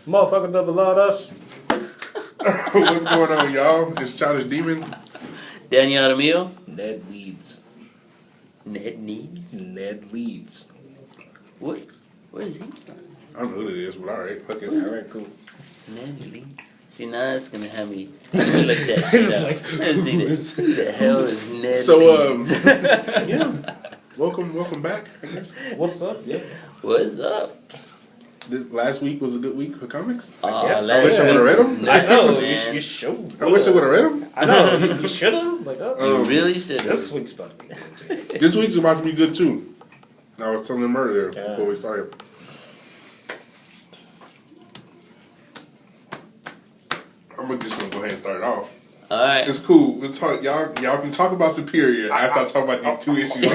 Motherfucker never loved us. What's going on, y'all? It's Childish Demon. Daniel Armillo. Ned Leeds. Ned Needs. Ned Leeds. What? Where is he? I don't know who it is, but alright, fuck it. Alright, cool. Ned Leeds. See, now it's gonna have me look that shit up. Let's see this. Who the hell is Ned So, Leeds? yeah. Welcome back, I guess. What's up? Yeah. What's up? Last week was a good week for comics. I guess I wish I would have read them. I know. Man. You should. I wish I would have read them. I know. You should have. Like, oh. You really should. This week's about to be good, too. This week's about to be good too. I was telling them earlier Yeah. before we started. I'm just gonna go ahead and start it off. All right. It's cool. We'll talk. Y'all can talk about Superior after I talk about these two issues.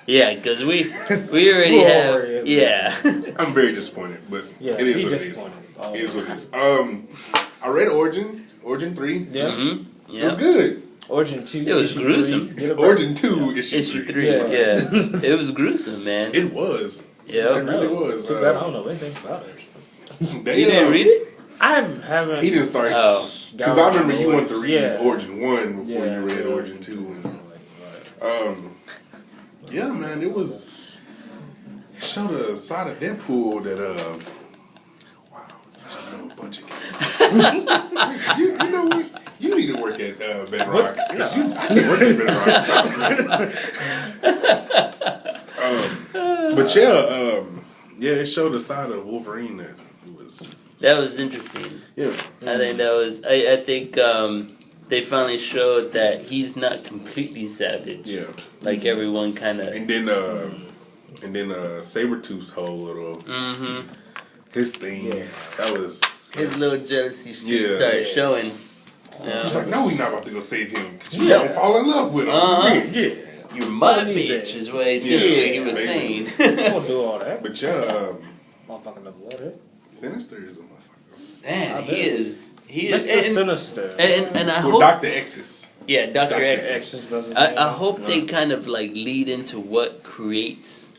Yeah, because we already We're have. already- Yeah. I'm very disappointed, but Yeah, it is he what it is. disappointed. It is what it is. I read Origin 3. Yeah. Mm-hmm. It was Yeah. good. Origin 2. It was issue gruesome. 3. Get it Origin 2, issue Issue 3. 3. Yeah. Yeah. It was gruesome, man. It was. Yeah. It really was. Too bad I don't know anything about it. They, You didn't read it? I haven't. He didn't start. Oh. Because I remember you wanted to read Yeah. Origin 1 before Yeah, you read yeah. Origin 2. And, yeah, man, it was. Showed a side of Deadpool that, wow, you just know a bunch of games. you know what? You need to work at Bedrock. 'Cause I can work at Bedrock. But yeah, it showed a side of Wolverine that was. That was interesting. Yeah. I think that was. I think they finally showed that he's not completely savage. Yeah. Like everyone kind of. And then Sabretooth's whole little Mm-hmm. his thing. Yeah. That was His little jealousy streak Yeah. started showing. Yeah. he's like, no, we're not about to go save him because you Yeah. don't fall in love with him. Yeah. You're my Don't need bitch, that. is what essentially he Yeah, was basically. saying. Don't do all that. But yeah, Motherfucker never loved it. Sinister is a motherfucker. Man, I he bet. is. He is. Mr. Sinister. And I With hope. Dr. X's. Yeah, Dr. Dr. X. Exorcist does his name. I hope they kind of like lead into what creates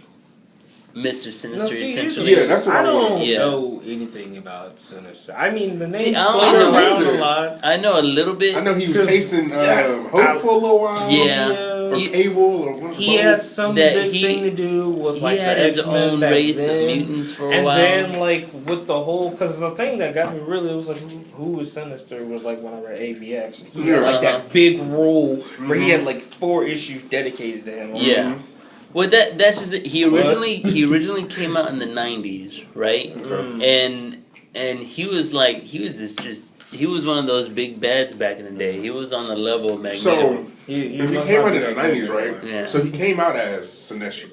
Mr. Sinister see, essentially. Yeah, that's what I don't want. Yeah. know anything about Sinister. I mean, the name's See, I don't floating know around either. a lot. I know a little bit. I know he was Because- chasing Yeah. Hope for a little while. Yeah. Or He- Cable or one of He both. had some That big he- thing to do with He like had the his X-Men own back race then. of mutants for a And while. then, like, with the whole, because the thing that got me really was like, who was Sinister was like when I read AVX. He had like Uh-huh. that big role where he had like 4 issues dedicated to him. Yeah. Well, that's just it. He originally came out in the 90s, right? And he was one of those big bads back in the day. He was on the level of Magneto. So, He if he must came not out be in the that good 90s, right? Yeah. So he came out as Sinister.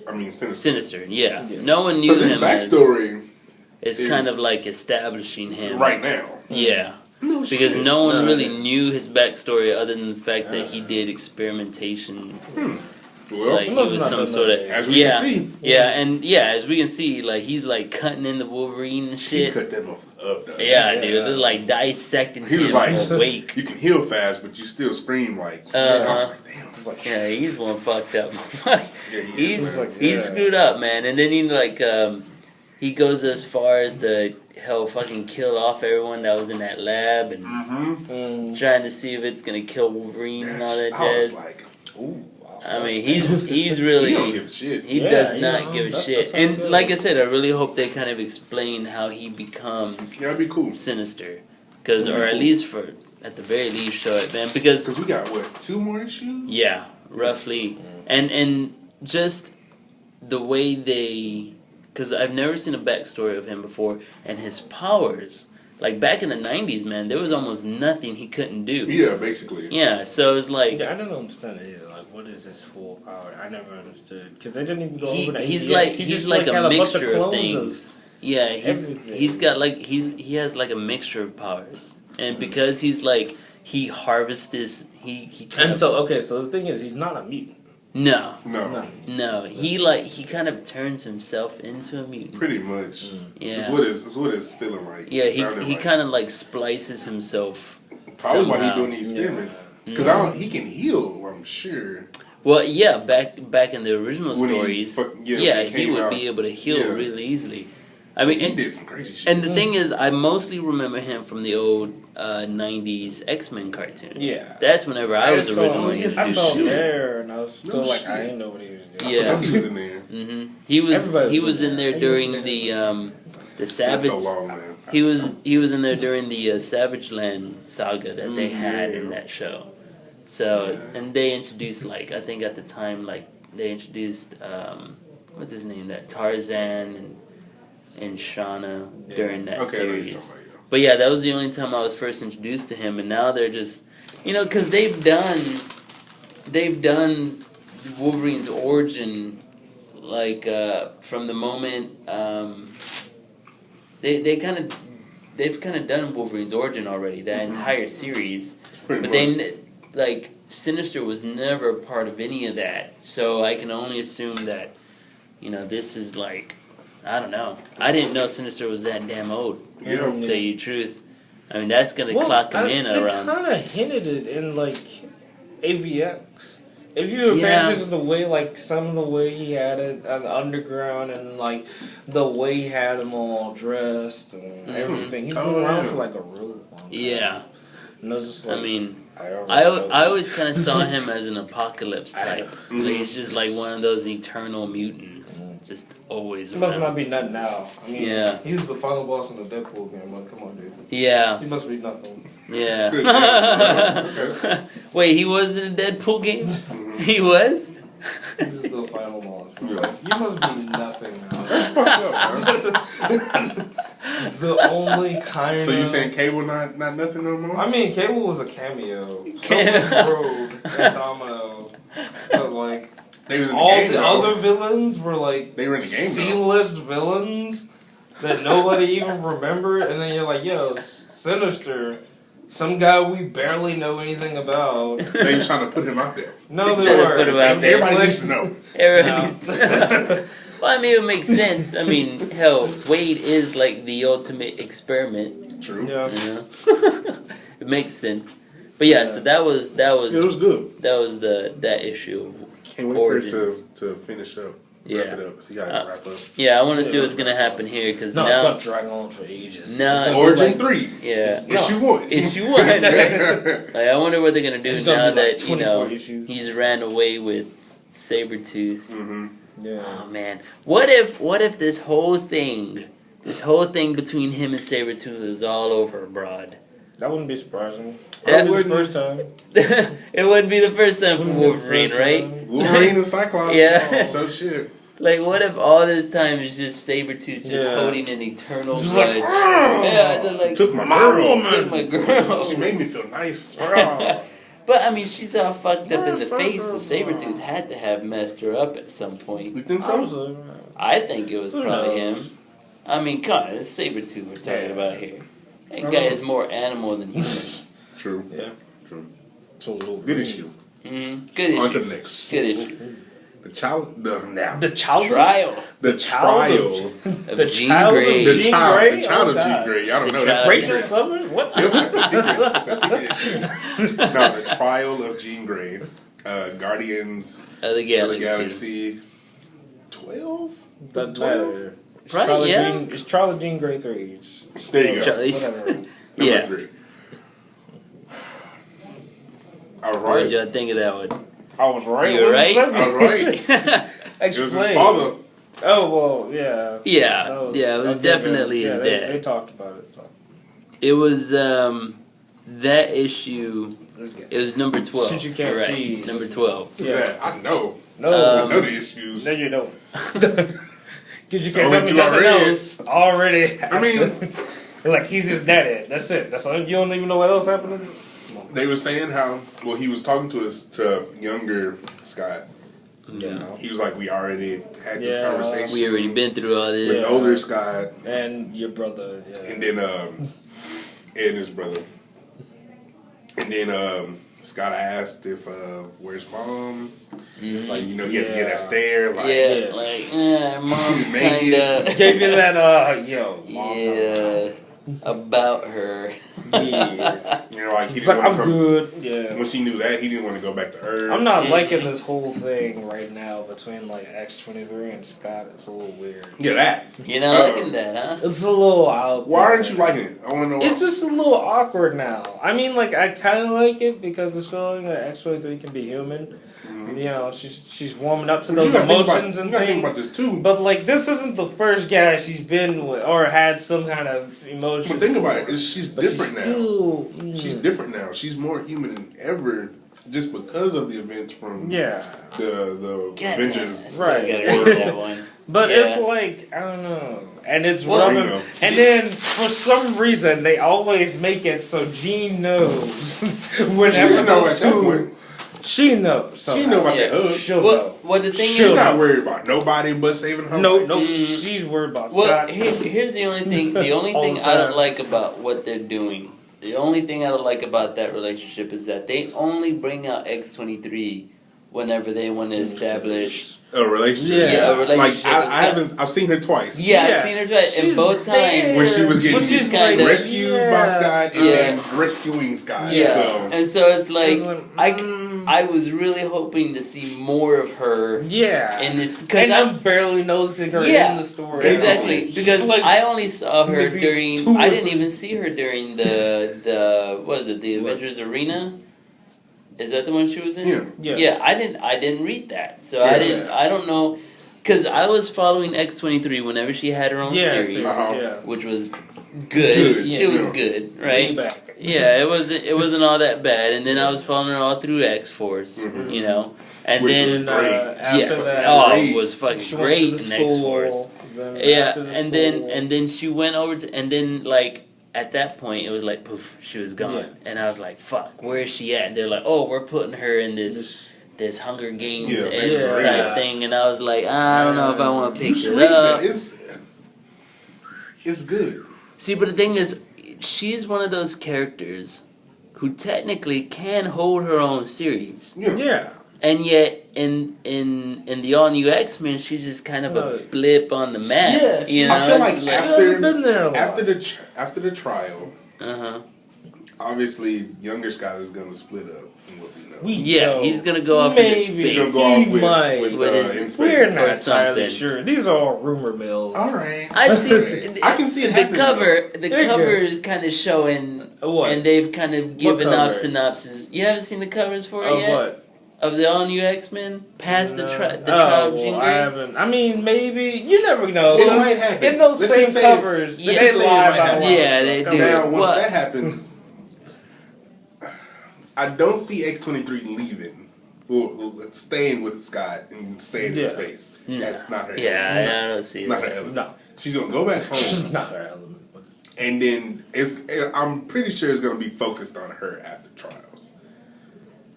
Sinister, yeah. Yeah. No one knew So this him as. backstory It's is- kind of like establishing him right now. Yeah. No Because shit. no one No. really knew his backstory other than the fact that he did experimentation. Well, Like he must was not some done sort of that. as we yeah, can see, yeah, and yeah, as we can see, like he's like cutting into Wolverine and he shit. cut that motherfucker up, though. Yeah, Yeah. dude, it's like dissecting He was him like, awake. you can heal fast, but you still scream like, I Uh-huh. was like, damn. It's like, Yeah, he's one fucked up. Yeah, he is, he's man. he's screwed up, man. And then he like he goes as far as to hell fucking kill off everyone that was in that lab and Mm-hmm. trying to see if it's gonna kill Wolverine and all that I was jazz. like, ooh, wow. I mean, he's he really. don't give a shit. He Yeah, does you not know, give a that shit. sounds And good. like I said, I really hope they kind of explain how he becomes Yeah, that'd be cool. Sinister. Because, That'd or be at cool. least at the very least, show it, man. Because, Because we got, 2 more issues? yeah, roughly. And just the way they. Because I've never seen a backstory of him before. And his powers. Like back in the 90s, man, there was almost nothing he couldn't do. Yeah, basically. Yeah, so it's like. Yeah, I don't understand it either. Like, what is his full power? I never understood because they didn't even go over that. He's AVX. like He he's just, like had a bunch mixture of clones things. Yeah, everything. he's got like he has like a mixture of powers, and because he's like he harvests his he kind And of, so, okay, so the thing is, he's not a mutant. no No. he kind of turns himself into a mutant. Pretty much. Yeah, It's what it's feeling like. yeah, sounding he like. kind of like splices himself. Probably why somehow. he doing the experiments. Because he can heal, I'm sure. Well, yeah, back in the original When he stories, fuck- yeah, yeah, when he he came would out. be able to heal Yeah. really easily. I mean, he did some crazy shit. and the thing is, I mostly remember him from the old '90s X-Men cartoon. Yeah. That's whenever I was originally yeah, I introduced. saw him there, and I was still No like, shit. I didn't know what he was doing. Yeah. I thought he was in there. He was Everybody he was was in in there. there during Everybody the That's Savage. so long, man. He was in there during the Savage Land saga that they had in that show. So and they introduced I think at the time they introduced what's his name, that Tarzan and Shauna during that Okay, I know what you're series. talking about, yeah. But yeah, that was the only time I was first introduced to him, and now they're just because they've done Wolverine's origin from the moment they've kind of done Wolverine's origin already, that entire series. Pretty But much. Sinister was never a part of any of that, so I can only assume that this is I don't know. I didn't know Sinister was that damn old. Yeah. To tell you the truth, I mean that's gonna clock him in around. They kind of hinted it in AVX. If you were paying Yeah. attention to the way, some of the way he had it on the underground and, the way he had them all dressed and everything. He's been Oh, around yeah. for, a really long time. Yeah, And it was just I mean. I I always kind of saw him as an apocalypse type. He's just one of those eternal mutants, just always He must around. not be nothing now. I mean, Yeah. he was the final boss in the Deadpool game. Come on, dude. Yeah, He must be nothing. yeah. Okay. Wait, he was in the Deadpool game? He was? He was the final boss. Yeah. You must be nothing now. Fucked up, man. The only kind So you of... saying Cable not nothing no more? I mean, Cable was a cameo. So was Rogue and Domino. But, They was in the all game, the though. other villains were, They were in the game, though. C-list villains that nobody even remembered. And then you're like, yo, Sinister, some guy we barely know anything about. They was trying to put him out there. No, they Trying to were. put him out there. Everybody needs to know. Everybody- Well, I mean, it makes sense. I mean, hell, Wade is the ultimate experiment. True. Yeah. It makes sense. But yeah, so that was Yeah, it was good. that issue. Can't wait Origins. for it to finish up. Yeah. Wrap it up. So you gotta wrap up. Yeah, I want to see what's gonna happen here because No, it's now, going to drag on for ages. No. Origin 3. yeah, Issue 1. issue one. I wonder what they're gonna do It's now gonna be that 24 issues. he's ran away with Sabretooth. Mm-hmm. Yeah. Oh man, what if this whole thing between him and Sabretooth is all over abroad? That wouldn't be surprising. That That would be the wouldn't. first time. It wouldn't be the first time for Wouldn't be the Wolverine, first right? time. Wolverine and Cyclops. Yeah. So shit. What if all this time is just Sabretooth just Yeah. holding an eternal Just grudge? Yeah, they're Took my My girl. woman. took my girl. She made me feel nice. But I mean, she's all fucked up in the face, so Sabretooth had to have messed her up at some point. You think I so? was I think it was Who probably knows? him. I mean, come on, it's Sabretooth we're talking Yeah. about here. That guy is more animal than human. True. Yeah. True. So Good issue. Good issue. On to the next. Good issue. The child. The child. Trial The child of- trial. of The Jean child of Grey. The Jean child. Grey? The child Oh, of Jean God. Grey. I don't The know. child. That's Rachel secret. Summers? What? Yep, that's a secret. That's a secret issue. No, the trial of Jean Grey. Guardians Of the of the Galaxy. Galaxy. 12. Doesn't 12? matter. It's Right, Trial of yeah. Jean- It's Trial of Jean Grey 3. There you go. Charlie- Whatever. Number Yeah. 3. All What right. did y'all think of that one? I was right. You were right? All right. It was his Explain. father. Oh, well, yeah. Yeah, That was- yeah, it was I'll give definitely his they, dad. They talked about it, so. It was that issue. This guy. It was number 12. Since you can't You're right. see- Number 12. Yeah, I know. No, I know the issues. no, you don't. Because you So can't tell what me you nothing already- else already. I mean- like, he's his daddy. That's it. That's all. You don't even know what else happened? They were saying how, well, he was talking to younger Scott. Yeah. He was like, we already had this Yeah. conversation. We already been through all With this. Yeah. older Scott And your brother, yeah. and then and his brother. And then Scott asked if where's mom? Like, you know, he had to get that stare. Like, Yeah, mom's naked. kinda. Gave you that, yo. mom, Yeah, about her. Yeah. You know, like he He's didn't like, want I'm to come. good. Yeah. When she knew that, he didn't want to go back to Earth. I'm not liking this whole thing right now between like X-23 and Scott. It's a little weird. Yeah, that. You're not liking that, huh? It's a little out. Why aren't there. you liking it? I want to know. It's just a little awkward now. I mean, like I kind of like it because it's showing that X-23 can be human. Mhm. You know, she's warming up to But you those gotta think about- emotions and you gotta think things. about this too. But like, this isn't the first guy she's been with or had some kind of emotion. But think about it. She's But different she's now. still, She's different now. She's more human than ever, just because of the events from Yeah, the God, Avengers. Still Right. gotta go with that one. but Yeah. it's like I don't know, and it's Well, rubbing. you know. And then for some reason they always make it so Jean knows She whenever didn't know those at that two. point. She knows. She didn't know about Yeah. the hug. She'll Well, know. well, the thing She's She'll is, not worried about nobody but saving her No, life. no, Mm. she's worried about well, Scott. here's the only thing. The only All thing the I don't time. like about what they're doing. The only thing I don't like about that relationship is that they only bring out X-23 whenever they want to establish. A relationship. Yeah, a relationship Like I with haven't. I've seen her twice. Yeah, Yeah. I've seen her twice, and She's both there. times. When she was getting But she's kinda like, rescued by yeah. Scott and Yeah. then rescuing Scott. Yeah, So and so it's like It's I was really hoping to see more of her yeah. in this because And I'm I'm barely noticing her Yeah, in the story. exactly She's because like, I only saw her maybe during. 2 or I didn't 3. even see her during the what is it, the What? Avengers Arena? Is that the one she was in? yeah. yeah. I didn't read that, so Yeah. I don't know, because I was following X-23 whenever she had her own Yeah, series, seriously, Uh-huh. yeah. which was good. Good, yeah. It was yeah. good, Way right? back. Yeah, it wasn't all that bad, and then I was following her all through X Force, Mhm. you know, and Which then was And great. after yeah, that, oh, Great. it was fucking she went great to in the X school. Force. Then Yeah, after the and school- then she went over to, and then like at that point it was like poof, she was gone, Yeah. and I was like, fuck, where is she at? And they're like, oh, we're putting her in this Hunger Games Yeah, esque yeah. type thing, and I was like, I don't know if I want to You pick should it read up. that. It's good. See, but the thing is, she's one of those characters who technically can hold her own series, Yeah. yeah. and yet in the all new X-Men, she's just kind of a No. blip on the map. Yeah, you know, I feel like She's She after- hasn't been there a lot. After the trial, uh-huh. obviously younger Scott is gonna split up from what we know. We Yeah, know. he's gonna go off into Maybe. He's gonna space. go off He with, might. with, With his- in space. We're or not entirely something. sure. These are all rumor mills. All right. I've seen. I can see it the happening, cover. The There you cover go. is kind of showing, What? and they've kind of given cover? off synopsis. You haven't seen the covers for it Of yet what? of the all new X-Men past the No. trial of Jean well, Grey. I haven't. I mean, maybe you never know. It might happen. In those Let's same just say- covers, let's they just say it lie might about a happen. lot of Yeah, stuff. they Come do. on. Now, once What? that happens, I don't see X-23 leaving. Well, staying with Scott and staying Yeah. in space. No. That's not her Yeah, element. I don't see It's not her that. element. No, She's gonna go back it's home, not her element. and then I'm pretty sure it's gonna be focused on her after trials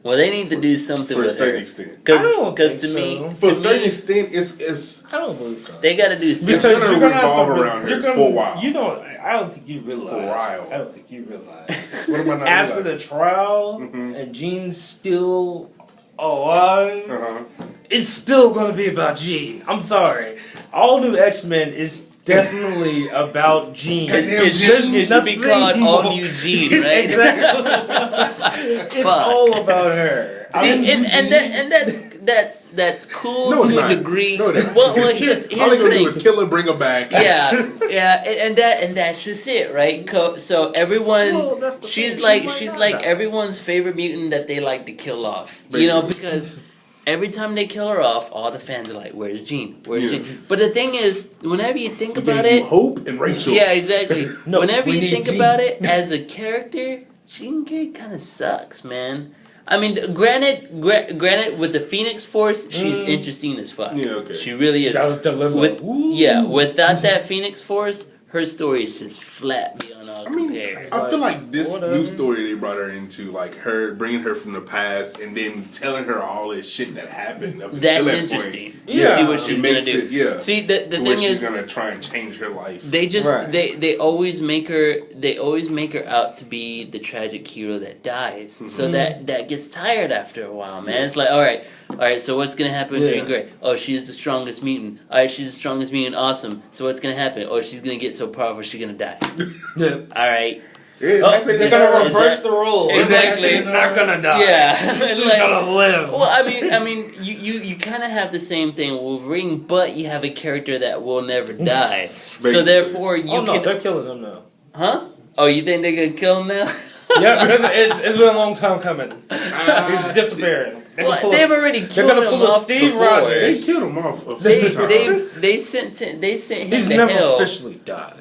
Well, they need to do something for a with certain her. extent. I don't Because think to me, so. For a to certain me, extent, it's I don't believe so. they got to do something. Because- gonna you're have revolve to- around her you're gonna- for a while. You don't. I don't think you realize. For a while. I don't think you realize. what am I not After realizing? the trial Mhm. and Jean's still alive, Uh-huh. it's still going to be about Jean. I'm sorry. All New X-Men is definitely about Jean. Goddamn It's Jean. just- It should be nothing called more. All New Jean, right? Exactly. It's Fuck. all about her. See, I'm- and that's cool No, it's to a not. degree. No, it isn't. well, here's All the they gonna do thing. is kill her, bring her back. Yeah, and that's just it, right? So everyone, Well, that's the she's thing, like she might she's not like die. everyone's favorite mutant that they like to kill off. You know, because every time they kill her off, all the fans are like, "Where's Jean? Where's Yeah. Jean?" But the thing is, whenever you think We about gave you it, Hope and Rachel. yeah, exactly. No, Whenever we you need think Jean. about it, as a character, Jean Grey kind of sucks, man. I mean, granted, with the Phoenix Force, she's interesting as fuck. Yeah, okay. She really She's is. got a dilemma. With, Ooh. yeah, without that Phoenix Force, her story is just flat beyond all I mean, compare. I feel like this Whatever. new story they brought her into, like her bringing her from the past and then telling her all this shit that happened up until That's that interesting. point. You Yeah. see what It she's gonna makes do. it, yeah. See, the to where thing she's is, gonna try and change her life. they just Right. they always make her out to be the tragic hero that dies. So that gets tired after a while, man. It's like, all right. So what's gonna happen with Yeah. Jean Grey? Oh, she's the strongest mutant. All right, she's the strongest mutant. Awesome. So what's gonna happen? Oh, she's gonna get so powerful she's gonna die. Yeah. All right. Oh, they're gonna reverse the role. Exactly. She's not gonna die. Yeah. She's Like, gonna live. well, I mean, you kind of have the same thing with Wolverine, but you have a character that will never die. So Basically. therefore, you Oh no, can. they're killing him now. Huh? Oh, you think they're gonna kill him now? Yeah, because it's been a long time coming. He's disappearing. Well, they've already they're killed gonna him pull a off Steve before. Rogers. They killed him off a They few times. they sent him He's to never hell. officially died.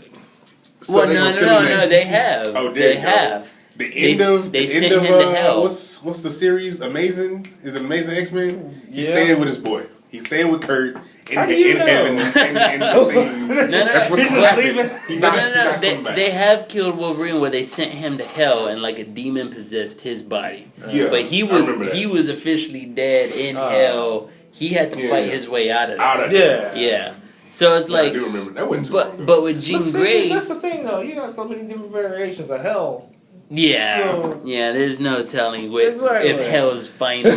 So Well, they no, gonna no, send no, him no. that- They have. Oh, there They you go. have. The end of they the sent end of him to hell. what's the series? Amazing? Is it Amazing X-Men? He's Yeah. staying with his boy. He's staying with Kurt in, How do you in know? heaven. And the thing. No, That's what's He's gonna just happen. leaving. He's No, not, no, he's no. not They, coming back. they have killed Wolverine where they sent him to hell and like a demon possessed his body. Yeah, But he I was remember that. officially dead in hell. He had to fight Yeah. his way out of Out it. of Yeah. Yeah. So it's I like, do remember that. Wasn't too long ago. but with Jean But see, Grey, that's the thing though. You got so many different variations of hell. yeah, So- yeah. There's no telling if Exactly. hell's final.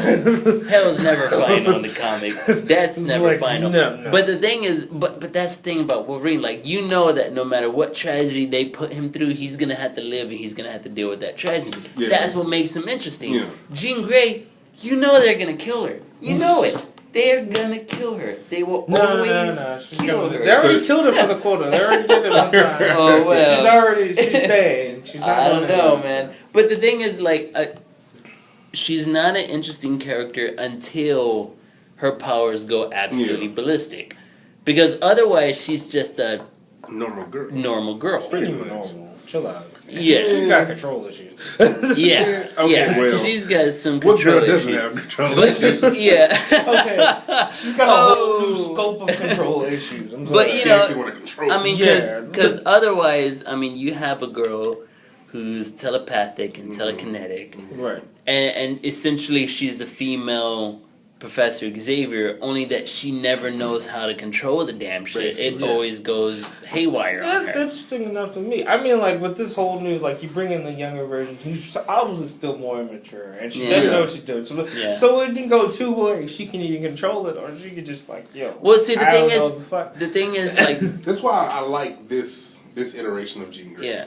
Hell's never final in the comics. That's It's never like, final. no. But the thing is, but that's the thing about Wolverine. Like, you know that no matter what tragedy they put him through, he's gonna have to live and he's gonna have to deal with that tragedy. Yeah. That's what makes him interesting. Yeah. Jean Grey, you know they're gonna kill her. You know it. They're gonna kill her. They will always She's kill gonna, her. they already killed her for the quota. They already did it one time. Oh, well. She's staying. She's not I don't going know, to man. But the thing is, like, she's not an interesting character until her powers go absolutely Yeah. ballistic. Because otherwise, she's just a Normal girl. normal girl. Pretty normal. Chill out. Yeah. She's got control issues. Yeah, Okay, yeah. well, She's got some What control girl doesn't issues. have control But issues? yeah, Okay. She's got a whole new Oh. scope of control issues. I'm But, sorry. you She know, actually want to control. I mean, Yeah. because otherwise, I mean, you have a girl who's telepathic and telekinetic, Right. and essentially she's a female Professor Xavier, only that she never knows how to control the damn shit. It Basically. always goes haywire on That's her. interesting enough to me. I mean, like, with this whole new, like, you bring in the younger version, who's obviously still more immature, and she Yeah. doesn't know what she's doing. So, Yeah. so it can go two ways. She can either control it, or she can just, like, yo. Well, see, the I thing don't know is, the fuck. the thing is, like, That's why I like this iteration of Jean Grey. yeah.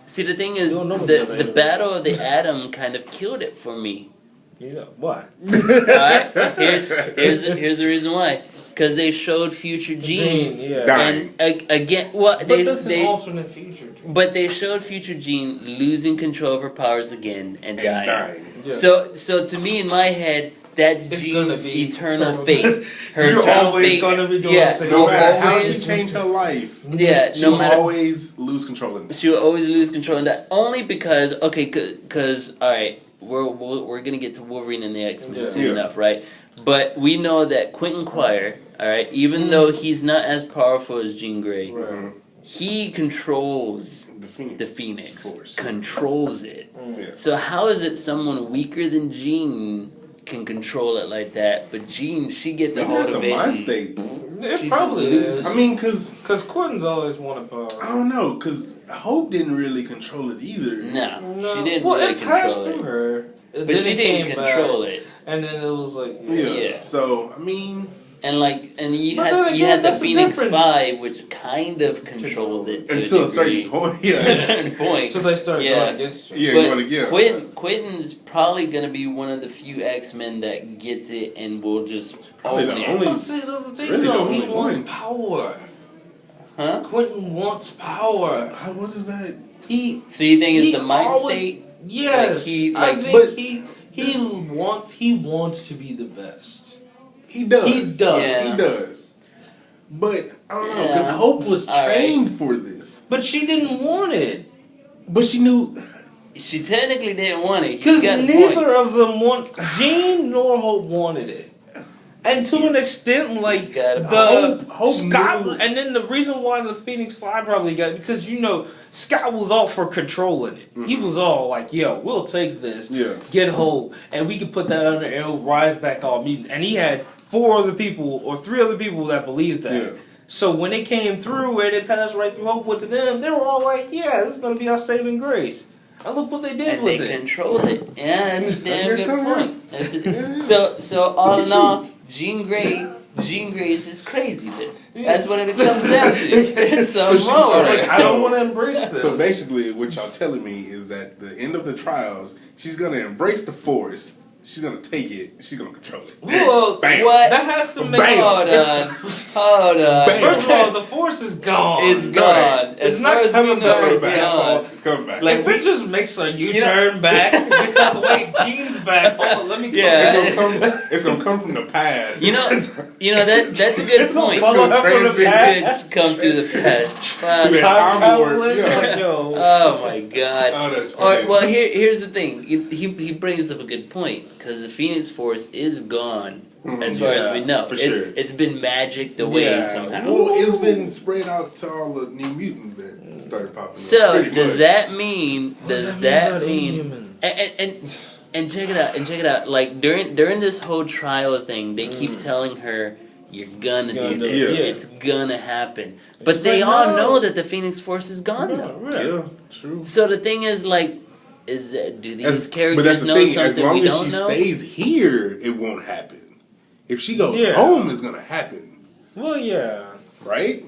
See, the thing is, You don't know the the other Battle of the Atom kind of killed it for me. You know, why? Alright? Here's the reason why. Because they showed future Jean. Yeah. Dying. And again, well, But they, this is an they alternate future. Too. but they showed future Jean losing control of her powers again and dying. Yeah. So to me in my head, that's It's Jean's gonna be eternal eternal. fate. Her You're eternal always fate. gonna be doing yeah, the same No will matter how she always, changed her life, yeah, she'll no matter. always lose control of it. She will always lose control of that. Only because, okay, because all right, we're gonna get to Wolverine and the X-Men Yeah. soon Yeah. enough, right? But we know that Quentin Quire, all right, even though he's not as powerful as Jean Grey, Right. he controls The Phoenix. the Phoenix, Force. controls it. Yeah. So how is it someone weaker than Jean can control it like that, but Jean, she gets a Maybe hold that's of a it? mind and state. It she probably just is. loses. I mean, because Because Quentin's always wanted power. I don't know, because Hope didn't really control it either. No, No. she didn't Well, really it passed control through it. her. But she didn't control it. And then it was like, Yeah. Yeah. So I mean, And you But had then you again, had the that's the Phoenix difference. 5, which kind of controlled it to until a a certain degree. point, To a yeah, certain point. So they started Yeah. going against her. yeah, But going again. Quentin's probably gonna be one of the few X-Men that gets it and will just Probably own the it. only- But see, that's the thing Really the though. He only wants one. power. Huh? Quentin wants power. What is that? He, So you think it's He the mind always- state? yes. he- I like- think but- he wants to be the best. He does. He does. Yeah. He does. But I don't know, because Yeah. Hope was All right. trained for this, But she didn't want it. but she knew. She technically didn't want it. Because He got a neither point. of them want. Jean nor Hope wanted it. And to an extent, like He's got a the Hope Scott, knew. and then the reason why the Phoenix 5 probably got, because you know Scott was all for controlling it. He was all like, "Yo, we'll take this, Yeah. get Hope, and we can put that under, and it'll rise back all mutant." And he had 4 other people or 3 other people that believed that. Yeah. So when it came through and it passed right through Hope went to them, they were all like, "Yeah, this is gonna be our saving grace." And look what they did And with they it. controlled it. Yeah, that's a damn good Yeah. point. That's Yeah. So all in all, Jean Grey Jean Grey is just crazy then. That's what it comes down to. So So she's wrong. alright. I don't want to embrace this. So basically, what y'all telling me is that the end of the trials, she's gonna embrace the Force. She's gonna take it. She's gonna control it. Well, Bam. what? that has to make. Bam. Hold on. Bam. First of all, the Force is gone. It's No, gone. it's As not far as we coming know, back. it's Come gone. back. Come back. Like, if it just makes a U-turn back, because wait, Jean's back. Hold on, let me. Yeah. It's gonna come from the past. You know that's a good It's gonna point. follow up from the transition. past. It could come through the past. Fuck. Yeah. Time Time Lord, traveling. yeah. Like, yo. Oh my god. Oh, that's Or, funny. well, here's the thing. He brings up a good point because the Phoenix Force is gone as far as we know. for It's sure. it's been magicked away Yeah. somehow. Well, it's been spread out to all the new mutants that started popping up. So pretty does much. that mean? What does Does that that mean mean? about And check it out. And check it out. Like during this whole trial thing, they keep telling her. You're gonna Gonna do do this. it. Yeah. It's gonna happen. But She's they like, all no. know that the Phoenix Force is gone No, though. really. Yeah, true. So the thing is, like, do these But characters that's the know thing. As something long we as don't she know? stays here, it won't happen. If she goes Yeah. home, it's gonna happen, Well, yeah. right?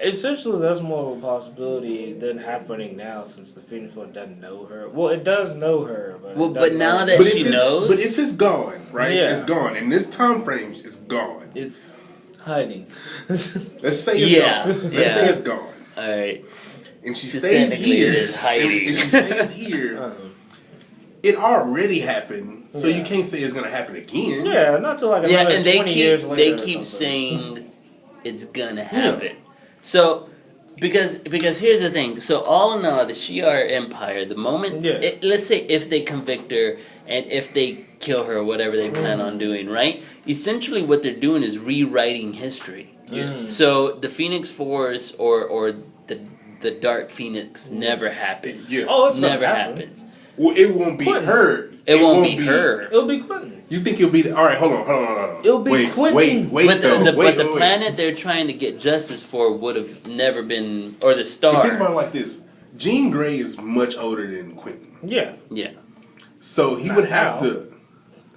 Essentially, that's more of a possibility than happening now, since the Phoenix Force doesn't know her. Well, it does know her, but Well, it but doesn't now know that her. But she if it's, knows. But if it's gone, right? Yeah. It's gone. In this time frame, it's gone. It's hiding. Let's say it's Yeah, gone. Let's yeah. say it's gone. All right. And she 'Cause stays technically here. it is hiding. If she stays here, it already happened. So Yeah. you can't say it's gonna happen again. Yeah, not till like Yeah, another and they 20 years keep later. they or keep something. saying it's gonna happen. So because here's the thing. So all in all, the Shi'ar Empire, the moment Yeah. let's say if they convict her and if they kill her or whatever they plan on doing, right? Essentially, what they're doing is rewriting history. Yes. So the Phoenix Force or the Dark Phoenix never happens. Yeah. Oh, it's gonna never happen. happens. Well, it won't be Quentin. her. It won't be her. It'll be Quentin. You think it'll be all right? Hold on. It'll be wait, Quentin. Wait, But though. the wait. planet they're trying to get justice for would have never been, or the But star. think about it like this: Jean Grey is much older than Quentin, Yeah. Yeah, so he Not would have now. to.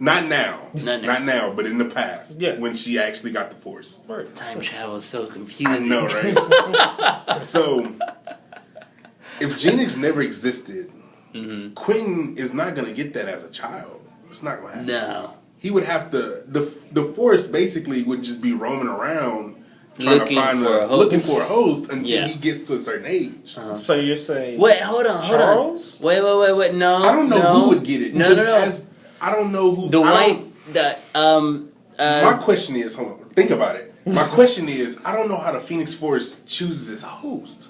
Not now. Not now. Not now, but in the past. Yeah. When she actually got the Force. Right. time travel is so I confusing. know, right? So, if Genix never existed, Mhm. Quentin is not going to get that as a child. It's not going to happen. No, He would have to. The Force basically would just be roaming around trying Looking to find for a host. looking for a host until Yeah. he gets to a certain age. So you're saying wait, hold on. Charles? Wait. No, I don't know no. who would get it. No, Just no. as- I don't know who. The I white, don't- my question is, hold on, think about it. My question is, I don't know how the Phoenix Force chooses its host.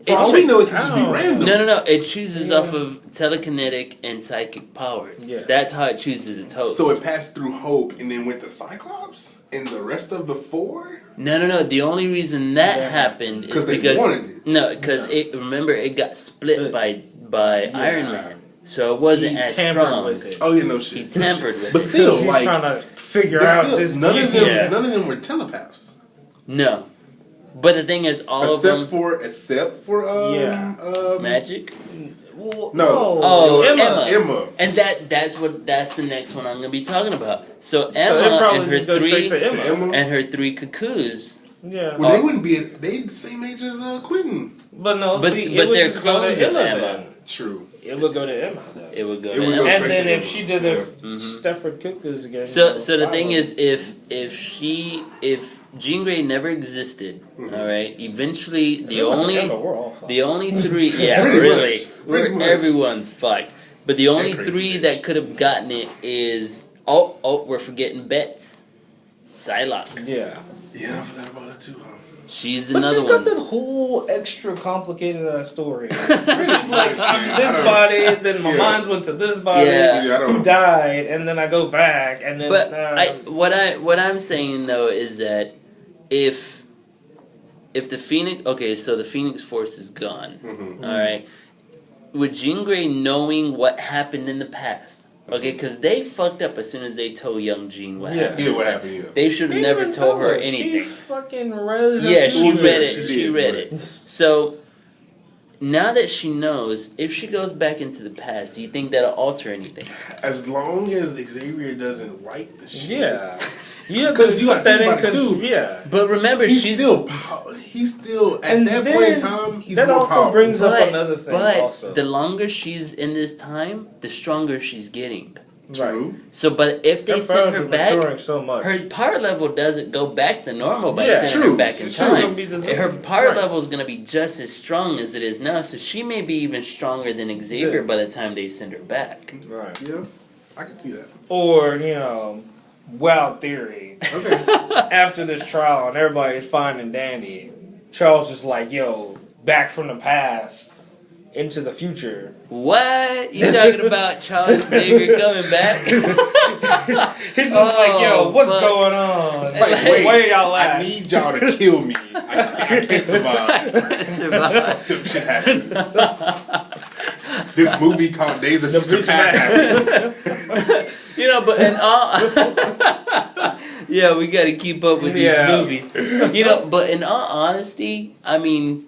For all we know, it could just be Oh. random. No. It chooses Yeah. off of telekinetic and psychic powers. Yeah. That's how it chooses its host. So it passed through Hope and then went to Cyclops and the rest of the four? No. The only reason that Yeah. happened is 'Cause they because wanted it. because it got split by Iron Man, so it He wasn't as tampered strong. with it. Oh, yeah, no He shit. tampered with But it. still, He's like, trying to figure but out still, this. none of them, Yeah. none of them were telepaths. No, but the thing is, all of them Except for Yeah. magic. Well, No. Oh, Emma. Emma. And that's the next one I'm gonna be talking about. So So it Emma probably and her just goes straight three to To Emma. Emma. and her three cuckoos. Yeah. Well, they wouldn't be. They the same age as Quentin. But no, But- see, but it would they're just go clones to of Emma, Emma. then. True. It would go to Emma then. It would go. It to would Emma. go And straight then to if Emma. she did the Mhm. Stepford Cuckoos again. So you so the know, thing follow. is, if Jean Grey never existed, Mhm. all right, eventually the Emma to only Emma, we're all fucked. the only three, yeah, Pretty really, much. Pretty much. everyone's fucked. But the only crazy three bitch. that could have gotten it is we're forgetting Bets, Psylocke. Yeah. Yeah, I forgot about that too. Huh? She's But another she's one. got that whole extra complicated story. Pretty Like, much, I'm man. this I don't- body, then my Yeah. mind went to this body, Yeah. Yeah, I don't- who died, and then I go back, and then. But what I'm saying though is that if the Phoenix, okay, so the Phoenix Force is gone, Mhm. all right, with Jean Grey knowing what happened in the past, okay, because they fucked up as soon as they told young Jean what Yeah. happened. Yeah, what happened? Yeah. They should have They never even told her She anything. fucking read it. Yeah, she Well, yeah, read it. she She did, read but- it. So now that she knows, if she goes back into the past, do you think that'll alter anything? As long as Xavier doesn't wipe the shit. Yeah. Because you got to think about it too. Yeah. But remember, He's she's still at And that then point in time, he's that more also powerful. brings up another thing. But also. the longer she's in this time, the stronger she's getting. True. So, but if they send her back, maturing so much. her power level doesn't go back to normal by Yeah, sending her back in She's gonna time. be the- Her power right. level is going to be just as strong as it is now, so she may be even stronger than Xavier Yeah. by the time they send her back. Right. Yeah, I can see that. Or, wild theory. Okay. After this trial and everybody's fine and dandy, Charles is like, yo, back from the past into the future. What? You talking about Charles Xavier coming back? He's just like, yo, what's fuck. going on? Like, wait, where y'all I at? need y'all to kill me. I can't survive. Survive. Some shit happens. This movie called Days of Future Future Past Past. happens. But in all, yeah, we got to keep up with these Yeah. movies. But in all honesty, I mean,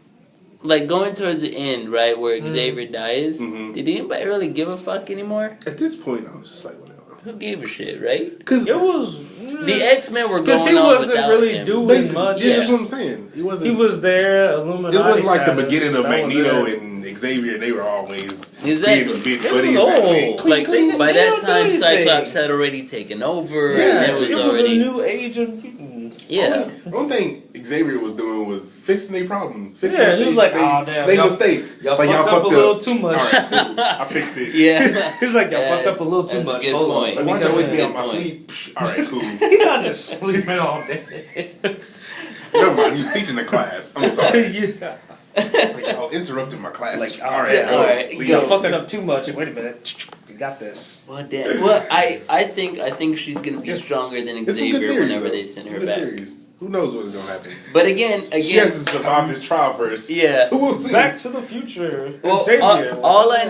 like going towards the end, right, where Xavier dies, Mhm. did anybody really give a fuck anymore? At this point, I was just like, whatever. Who gave a shit, right? Because It was... The X-Men were Because going he on wasn't without really him. doing basically, much. yeah, that's what I'm saying. He wasn't. He was there, Illuminati It was like the status, beginning of that was Magneto it. and Xavier. They were always Exactly. being They buddies. was that old. way. Like, They by that don't do time, anything. Cyclops had already taken over, Yeah, and it was It was already... a new age of mutants. Yeah. One thing Xavier was doing was fixing their problems. Fixing Yeah, their he was things, like, "Aw, damn, they y'all- mistakes. y'all Like, fucked up a little too much." All right, I fixed it. Yeah. He's like, y'all Yeah, fucked up a little too that's a much. good Hold point. on. Like, why Let y'all me wake me come out my Good point. sleep? Psh, all right, cool. in. You're not just sleeping all day. Never mind, you teaching the class. I'm sorry. Yeah. It's like, y'all interrupted my class. Like, all right, yeah, go. all right, Leave. Y'all fucking up too much. Wait a minute. You got this. Well, I think she's gonna be Yeah. stronger than It's some good Xavier theories, whenever though. they send Some her good back. theories. Who knows what's gonna happen? But again, She has to survive this trial first. Yeah. So we'll see. Back to the future. well, Xavier. all I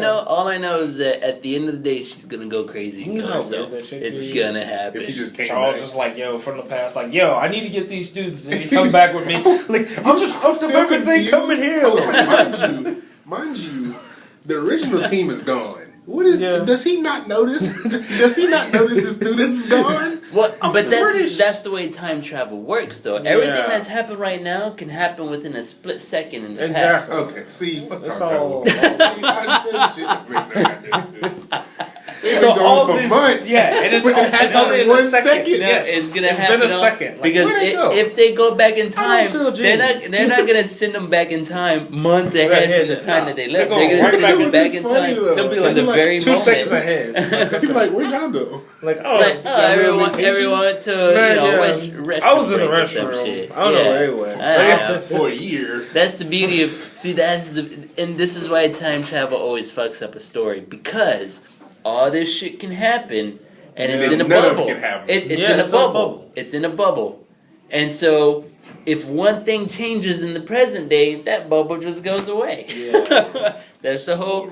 know is that at the end of the day, she's gonna go crazy and You know kill how herself. weird that shit It's be. gonna happen. If he just came Charles back. is like, yo, from the past, like, yo, I need to get these students, and he come back with me, like, I'm just fucked up still everything confused. coming here. Hold on, mind you, the original team is gone. What is? Yeah. Does he not notice? Does he not notice his students is gone? Well, but British. that's the way time travel works, though. Everything Yeah. that's happened right now can happen within a split second in the Exactly. Okay, see, fuck It's time all- travel. See, that shit make no goddamn sense. They've So been all gone for these- months. yeah, and it's- But it it's happened only in a 1 second. second. No, Yes. it's gonna It's happen been a all- second. Like, because where'd they go? if they go back in I time, don't feel they're not gonna send them back in time months ahead from the time that they left. They're They're going gonna right send back them in- back It's in funny, time though. They'll be in like, the like very 2 moment. seconds ahead. People like, where'd y'all go? Like, oh, Like, got a little everyone vacation? went to Man, yeah. restroom. I was in the break or some restroom. shit. I don't know where they went. I know. For a year. That's the beauty of and this is why time travel always fucks up a story, because all this shit can happen and it's Yeah. in a None of it bubble. can happen. It's Yeah, in a it's in a bubble. bubble. It's in a bubble. And so if one thing changes in the present day, that bubble just goes away. Yeah. That's the whole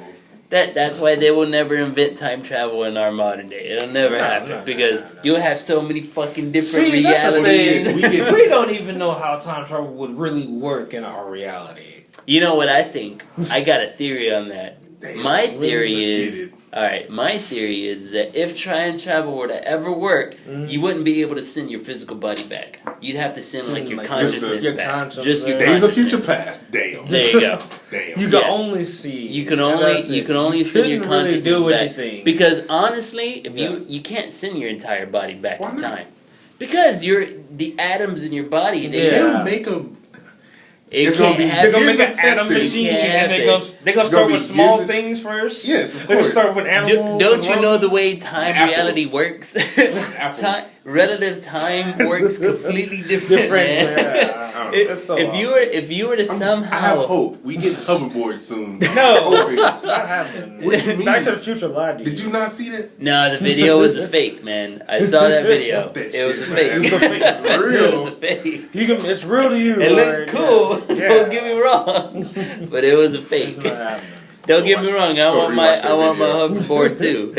that's why they will never invent time travel in our modern day. It'll never happen because you'll have so many fucking different See, that's the realities. thing. We don't even know how time travel would really work in our reality. You know what I think? I got a theory on that. Damn, My really? theory Let's is, get it. alright, my theory is that if time travel were to ever work, you wouldn't be able to send your physical body back. You'd have to send like your Like, consciousness your back. conscience Just your there. Days of consciousness. Future Past. Damn. There you go. Damn. You can Yeah. only see. You can and only that's it. send your Couldn't consciousness really do back. anything. Because honestly, if Yeah. you can't send your entire body back Why in not? time. Because the atoms in your body, they Yeah. They'll make a. it It's gonna can't be- happen. They're gonna Here's make an some atom testing. machine, Can't and they're happen. gonna It's start gonna with be small years- things first. Yes, of They're gonna course. start with animals. Don't and you know the rodents. way time Apples. reality works? Apples. Relative time works completely different, Different. man. Yeah. If- It's so If you were to I have somehow hope. We get hoverboards soon. No, Hoping. it's not happening. What do you mean? Back to the Future lied to you. Did you not see that? no, the video was a fake, man. I saw that video. Fuck that It was a shit, fake. man. It's a fake. It's It real. was a fake. You can. It's real to you. It Lord. looked cool. Yeah. Don't get me wrong, but it was a It's fake. not happening. Don't get Go me watch- wrong. go rewatch that I want my video. hoverboard too.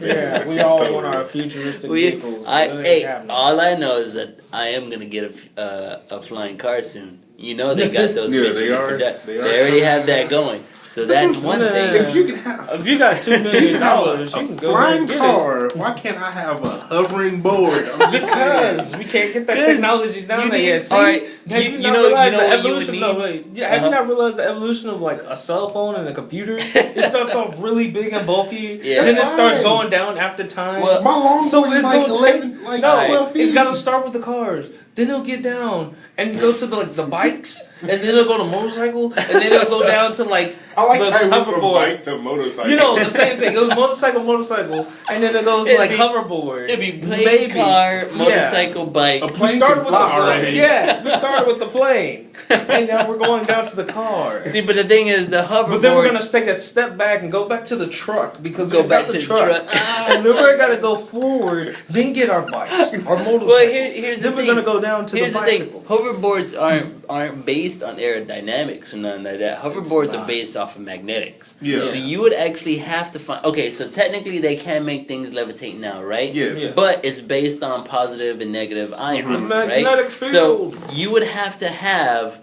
Yeah, we all want our futuristic vehicles. It ain't happening. All I know is that I am gonna get a flying car soon. You know they got those Yeah, bitches they in are. production. They They are. already have that going. So that's one thing. If you can have, If you got $2 million, you a can go ahead flying and get it. car, why can't I have a hovering board? I'm just Because we can't get that 'Cause technology down you there need- yet. See, alright, have you- you you not know- realized you know the what you would evolution? need? No, wait, yeah, have you not realized the evolution of like a cell phone and a computer? It starts off really big and bulky, Yeah. then it That's starts fine. going down after time. Well, My long So board is it's like gonna 11, like no, 12 feet. it's gotta start with the cars. Then it'll get down and go to the bikes, and then it'll go to motorcycle, and then it'll go down to like I like the how it went from hoverboard. bike to motorcycle. You know, the same thing. It was motorcycle, and then it goes It'd like be- hoverboard. It'd be plane, Maybe. car, motorcycle, bike. A We plane started can with the fly plane. already. Yeah, we started with the plane, and now we're going down to the car. See, but the thing is, the hoverboard. But then we're gonna take a step back and go back to the truck because Go we back got the to the truck, truck. and then we're gonna go forward, then get our bikes, our motorcycles. Well, here's the then we're thing. gonna go down to Here's the the thing. bicycle. Hoverboards aren't based on aerodynamics or nothing like that. Hoverboards are not. based off of magnetics. Yeah. So you would actually have to find. Okay, so technically they can make things levitate now, right? Yes. Yeah. But it's based on positive and negative ions, Magnetic right? So field. you would have to have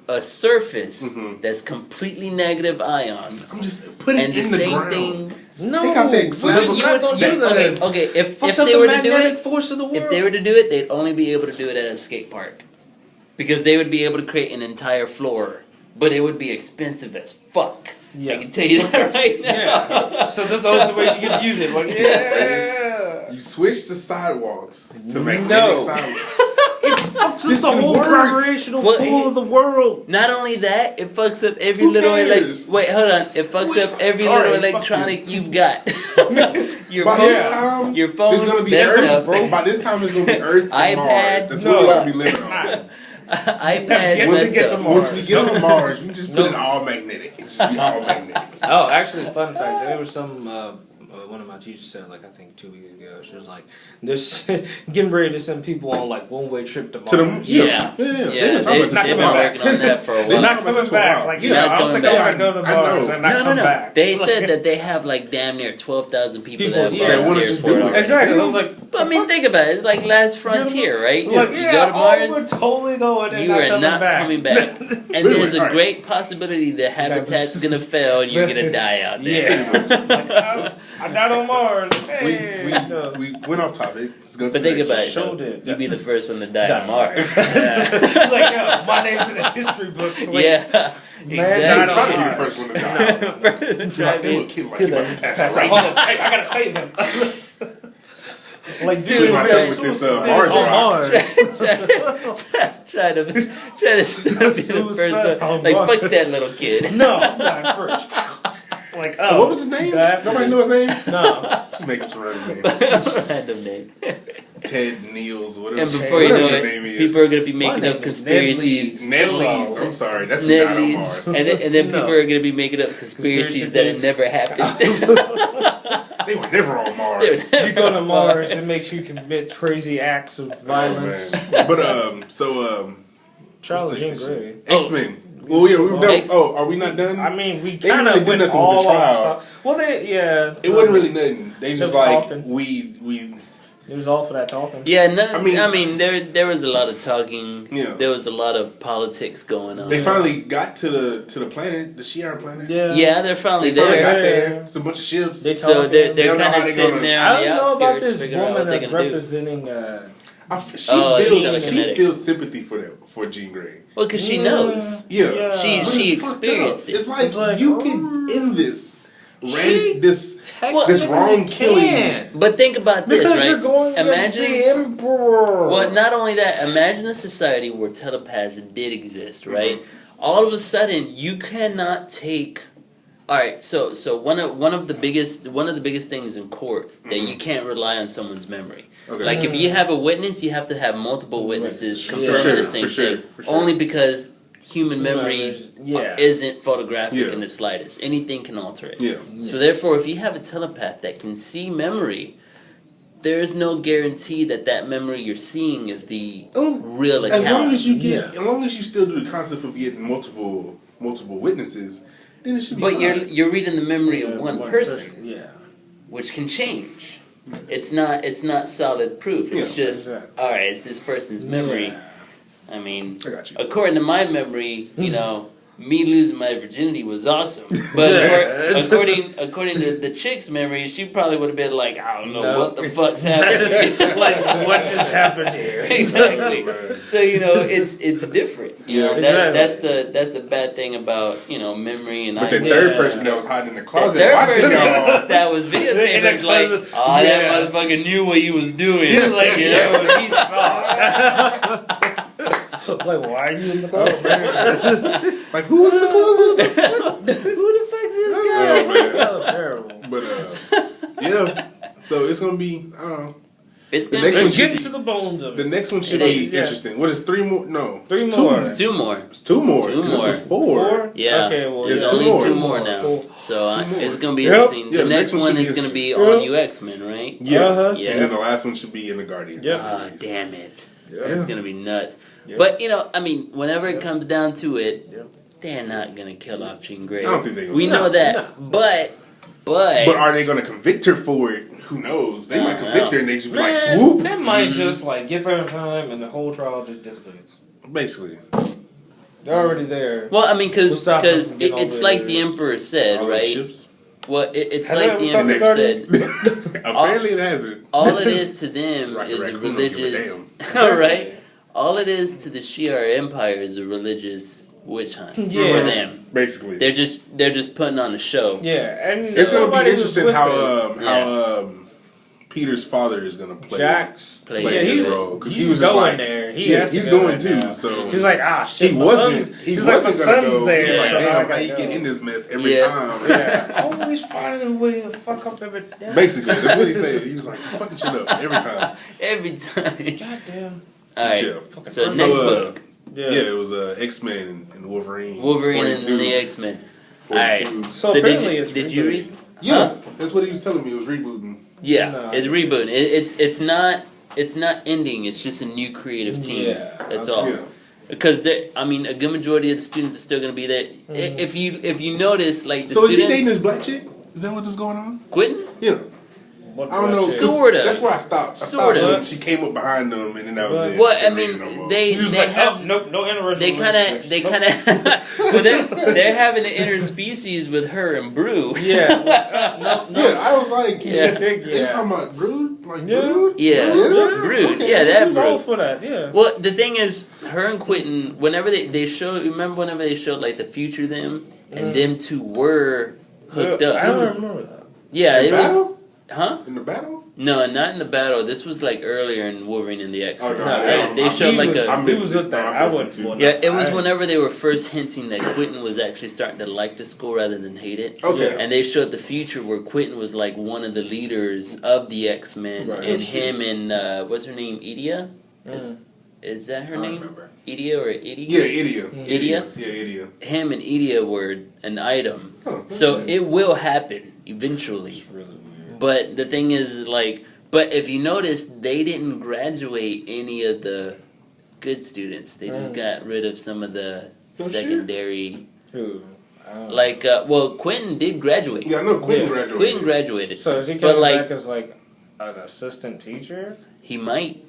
a surface Mhm. that's completely negative ions. I'm just putting And it the in the same ground. thing. No, Take out that we're slab just of- not gonna do that. Okay. If Fucks they up the were to do magnetic it, force of the world. if they were to do it, they'd only be able to do it at a skate park. Because they would be able to create an entire floor. But it would be expensive as fuck. Yeah. I can tell you that right now. Yeah. So that's always the way you get to use it. Like, yeah. You switch the sidewalks to magnetic No. sidewalks. This This is the can whole work. recreational Well, pool of the world. Not only that, it fucks up every Who little cares? wait, hold on. It fucks up every All little right, fuck electronic you've got. Your By phone, this time, your phone, it's gonna be that Earth. stuff. By this time, it's gonna be Earth and iPad. Mars. That's No. what we're gonna be living on. iPad. Once that we get to stuff. Mars. Once we get on Mars, we just put No. it all magnetic. It just be all magnetic. Oh, actually, fun fact. There was some, one of my teachers said, like, I think 2 weeks ago, she was like, this getting ready to send people on, like, one-way trip to Mars. To the Yeah. yeah. Yeah, They've been talking they've about this been for a while. working on that for a They're while. Not talking about coming this for a back. while. Like, Yeah, yeah, I not don't think coming I back. want to go to I Mars know. and not No, come no. back. They Like, said that they have like damn near 12,000 people People, that have yeah. That wanna volunteered just for do it it. already. Exactly. I was like, But I mean, think about it. It's like Last Frontier, right? like, You yeah, go to Mars, we're totally going and you not are coming not back. coming back. And Really? there's a Alright. great possibility the habitat's gonna fail and you're gonna die out there. Yeah. I'm not on Mars. Hey, no. We went off topic. Let's go to But the think next about one. it. Sure though. did. You'd be the first one to die Die. on Mars. like, yo, my name's in the history books. Like, Yeah, Man, They died would on try to be the Mars. first one to die. exactly. They would kill like you about to pass That's out right. right Hold now. on. Hey, I gotta save him. like, See what I did with this Mars on rock. Mars. try to be the Suicide first one. on Like Mars. fuck that little kid. No, I'm not first. Like, oh. What was his name? that- Nobody knew his name? No. Make up some random name. Random name. Ted Niels, whatever. And before you know whatever it, his name is. people are gonna be My making name up is conspiracies. Ned Leeds. I'm sorry. That's who Ned died on Leeds. Mars. And then No. people are gonna be making up conspiracies that have never happened. They were never on Mars. You go to Mars, it makes you commit crazy acts of violence. Oh, man. But Charles what's Jean next? Grey. X-Men. Oh yeah, we're done. X- Oh, are we not done? I mean, we They kind really of do went nothing with the all trial. out. Well, yeah. It wasn't really nothing. They just Just like talking. we. It was all for that talking. Yeah, no, I I mean- mean, there was a lot of talking. Yeah. There was a lot of politics going on. They finally got to the planet, the Shi'ar planet. Yeah, they're finally They finally there. got there. It's a bunch of ships. They So talking. they're They don't know kind how of they sitting gonna- there I on the don't know about outskirts this figuring out woman what they're that's gonna do. representing. She Oh, it's feels telekinetic. she feels sympathy for them for Jean Grey. Well, because she knows. Yeah. She- But she it's fucked experienced up. it. It's like, It's like, you can end this. She- This Technically this wrong killing. can't. But think about this, Because right? you're going against the Emperor. Well, not only that, imagine a society where telepaths did exist, right? All of a sudden, you cannot take. All right, so one of the biggest things in court that you can't rely on someone's memory. Okay. Like if you have a witness, you have to have multiple witnesses For confirming sure, the same for sure, thing. for sure. Only because human memory Yeah. isn't photographic Yeah. in the slightest. Anything can alter it. Yeah. So therefore, if you have a telepath that can see memory, there is no guarantee that that memory you're seeing is the real account. As long as you get, Yeah. as long as you still do the concept of getting multiple witnesses, then it should be. but fine. you're reading the memory Yeah, of one person, Yeah. which can change. It's not solid proof. It's Yeah, just exactly. all right. It's this person's memory. Yeah. I mean, I got you. according to my memory, me losing my virginity was awesome. But according to the chick's memory, she probably would have been like, I don't know what the fuck's happening. Like, what just happened here? Exactly. Man. So it's different. Yeah. That's the bad thing about memory and. But the third person that was hiding in the closet third watching person y'all. that was videotaping was like, that motherfucker knew what he was doing. Like, You know? yo, he thought. Like, why are you in the closet? Oh man! Like who was in the closet? Who the fuck is this guy? Oh man! Oh, terrible. But yeah. So it's gonna be. I don't know. It's The gonna next be one Let's should get be- into the bones of The it. next one should It be is, yeah. interesting. What is 3 more? No, Three it's more. It's 2 more. It's 2 more. Two 'cause more. This is 4. Yeah. Okay, well, There's yeah. only 2 more. 2 more now. Cool. So 2 more. it's gonna be Yep. interesting. Yeah, The next one should be is gonna be interesting. all new X-Men, right? Yeah. Uh-huh. Yeah. And then the last one should be in the Guardians. Yep. Ah, series. damn it. Yeah. It's gonna be nuts. Yeah. But I mean, whenever it Yeah. comes down to it, Yeah. they're not gonna kill off Jean Grey. I don't think they're gonna. We know No, that, no. but But are they going to convict her for it? Who knows? They I might don't convict know. her and they just be Man, like, swoop. They might just like get their time and the whole trial just dissipates. Basically. They're already there. Well, I mean, We'll stop them from getting it's all like the- the Emperor said, All those right? ships. Well, it's Has like that the ever Emperor stopped the said. Apparently it hasn't. All it is to them Rocket is a Raccoon don't give a religious. damn. All right. All it is to the Shi'ar Empire is a religious witch hunt Yeah. for them. Basically. They're just putting on a show. Yeah, and It's going to nobody be was interesting with how it. Peter's father is going to play. Jax. Play Yeah, his he's, role, 'cause he's he was just going like- there. He Yeah, has to he's go going there too. now. So He's like, he shit. my wasn't. son's- He he's like, wasn't my going to son's go. there. He's like, so I damn, how gotta you go. get in this mess every Yeah. time? Yeah, always finding a way to fuck up everything. Basically, that's what he said. He was like, fucking shit up every time. Every time. Goddamn. All right. Chill. So Fucking next So, book, Yeah, it was X-Men and Wolverine. Wolverine and 42, the X-Men. 42. So, did apparently you, it's did you read? Yeah, that's what he was telling me. It was rebooting. Yeah, No, it's I- rebooting. It's not ending. It's just a new creative team. Yeah, That's okay. all. Yeah. Because a good majority of the students are still going to be there. Mm-hmm. If you notice, like the So is he students, dating this black chick? Is that what's going on? Quentin? Yeah. What I don't know. 'cause Sorta. That's where I stopped. I Sorta. stopped when she came up behind them, and then that was What? it. Well, I Couldn't read it no mean, more. they He was they like, have. no interracial They relationships. kind of, well, they're having an interspecies with her and Brew. Yeah. No. Yeah, I was like, Yeah. they talking about Brood? Like Yeah. Brood? Yeah, Yeah. Brood. Okay. Yeah, He that was all Brood. for that. Yeah. Well, the thing is, her and Quentin, whenever they showed, remember whenever they showed like the future them, and them two were hooked I up. don't remember that. Yeah, In it was. battle? Huh? In the battle? No, not in the battle. This was like earlier in Wolverine and the X-Men. Oh, no, No, They showed he like was, a. I he missed was it. with that. No, I I missed wouldn't. it too. well, Yeah, it was I- whenever they were first hinting that Quentin was actually starting to like the school rather than hate it. Okay. And they showed the future where Quentin was like one of the leaders of the X-Men, Right. and Oh, shit. him and what's her name, Idia? Mm. Is that her I don't name? remember. Idia or Idia? Yeah, Idia. Idia? Yeah, Idia. Him and Idia were an item. Oh, So okay. it will happen eventually. It's really weird. But the thing is, like, but if you notice, they didn't graduate any of the good students. They just got rid of some of the Oh, shit. secondary. Who? I don't know. Like, well, Quentin did graduate. Yeah, I know Quentin Yeah. graduated. Quentin graduated. So is he But, coming like- back as like an assistant teacher? He might.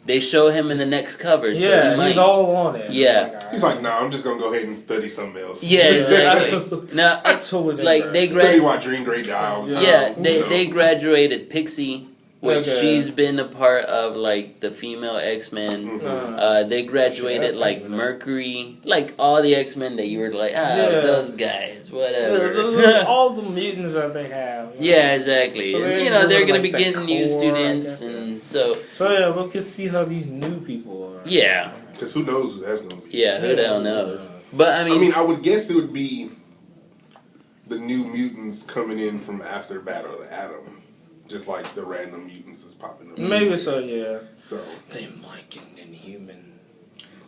They show him in the next cover. So Yeah, he might. he's all on it. Yeah. He's like, nah, I'm just gonna go ahead and study something else. Yeah, exactly. Now, I totally didn't like grasp. they Study grad. why Dream Grey died all the time. Yeah, you know. they graduated Pixie, which Okay. she's been a part of, like the female X-Men. Mhm. They graduated Shit, like that's crazy. Mercury, like all the X-Men that you were like, Yeah. those guys, Yeah, whatever. all the mutants that they have. Yeah, exactly. So And, they're you know, they're doing, gonna like, be the getting new core, I students, guess, and so So yeah, we'll just see how these new people are. yeah, Because who knows who that's gonna be. yeah. Who the hell knows? But I I mean, mean, I would guess it would be the new mutants coming in from after Battle of Atom. Just like the random mutants that's popping up. Maybe so. Yeah. So They might get an Inhuman.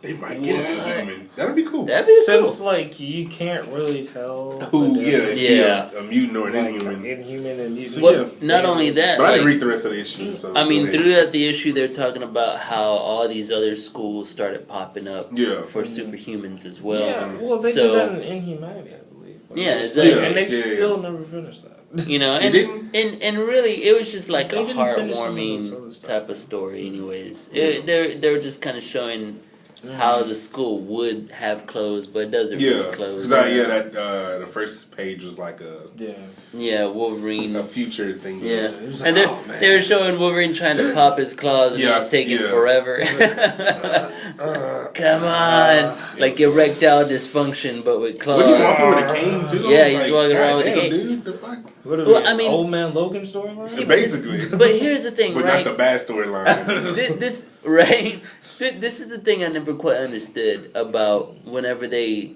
they might get an What? Inhuman. That'd be cool. that'd be Since cool. like you can't really tell Who, the yeah, difference, if he Yeah. a mutant or an like, Inhuman. Inhuman and mutant. So, Well, yeah. not only that, But I didn't like, read the rest of the issue. So I mean, go ahead. throughout the issue, they're talking about how all these other schools started popping up Yeah. for superhumans as well. Yeah, well, they So- did that in Inhumanity, I believe. Yeah, exactly. And they Yeah, yeah. still never finished that. You know, They and, didn't? and really, it was just like They a didn't finish some of those heartwarming other stuff. type of story. Anyways, Yeah. they were just kind of showing how the school would have closed, but it doesn't Yeah, really close. because the first page was like Yeah, Wolverine. a future thing. Yeah, It was and like, they oh, man. they were showing Wolverine trying to pop his claws, and Yes, it's taking yeah. forever. Come on, like erectile dysfunction, but with claws. When he walking with a cane too, Yeah, I was he's like, walking around "God with a damn, cane." Dude, the fuck? What are Well, we, I mean- Old Man Logan storyline? See, Basically, But here's the thing, but right? not the bad storyline. This right. This is the thing I never quite understood about whenever they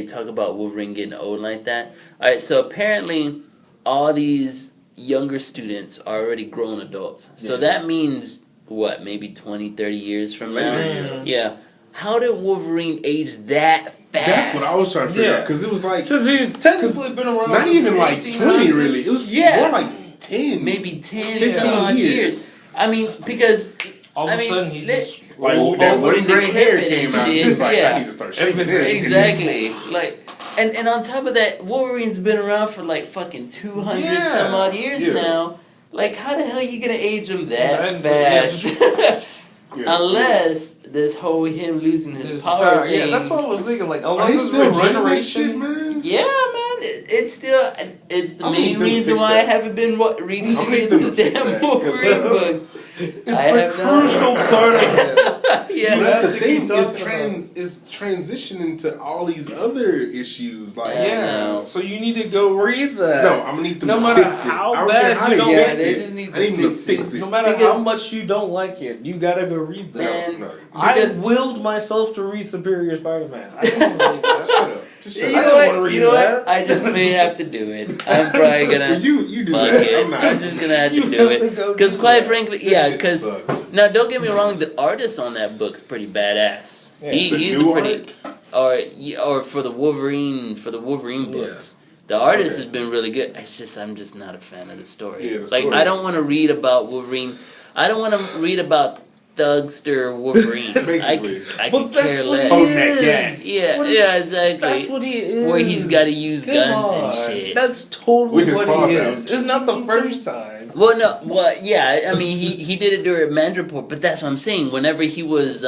talk about Wolverine getting old like that. All right, so apparently all these younger students are already grown adults. So Yeah. that means what? Maybe 20, 30 years from Later, now. yeah. Yeah. How did Wolverine age that fast? That's what I was trying to figure Yeah. out because it was like Since he's technically been around. not since even the like 1800s. 20 really. It was Yeah. more like 10. Maybe 10 15 some odd years. years. I mean, because All of I a mean, sudden he's let- just Like old. that old one and gray hair decrepit came and out. shit, He was like, yeah. I need to start shaving Everything. this. Exactly. Like, and on top of that, Wolverine's been around for like fucking 200 Yeah. some odd years Yeah. now. Like, how the hell are you gonna age him that That- fast? Yeah. Unless this whole him losing his His power power, thing. yeah, that's what I was thinking. Like, Are unless they it's still running that shit, regeneration. man? Yeah, man, it's still it's the I'm main gonna reason fix why I that. haven't been reading I'm any of gonna the fix damn that, 'cause, Wolverine books. It's I a have crucial not. part of it. Yeah, But that's have the to thing. keep It's talking transitioning to all these other issues. Like, Yeah. Yeah, know. so you need to go read that. no, I'm gonna need them No to matter fix it. how I don't bad care how you they don't fix like it. it. They just need I need to them to fix fix it. No matter Because- how much you don't like it, you gotta go read that. Man, No, because- I willed myself to read Superior Spider-Man. I didn't want to read that. shut up. Just shut You I up. know don't wanna what? read You know that. what? I just may have to do it. I'm probably Well, gonna. you do Fuck that. it. I'm not. I'm just gonna have to You do have it. to go Because do quite that. frankly, This yeah. shit Because sucks. now, don't get me wrong. The artist on that book's pretty badass. Yeah. He, The he's new a pretty. Or for the Wolverine Yeah. books. The artist Okay. has been really good. I'm just not a fan of the story. Yeah, the Like story I don't want to read about Wolverine. I don't want to read about Thugster Wolverine. Basically. I But could that's care what less. he Holding that is. gas. Yeah, What yeah, is- exactly. That's what he is. Where he's got to use Come guns and on. shit. That's totally With his what claws he out. is. It's not the first time. Well, no, well, yeah. I mean, he did it during Mandripore, but that's what I'm saying. Whenever he was,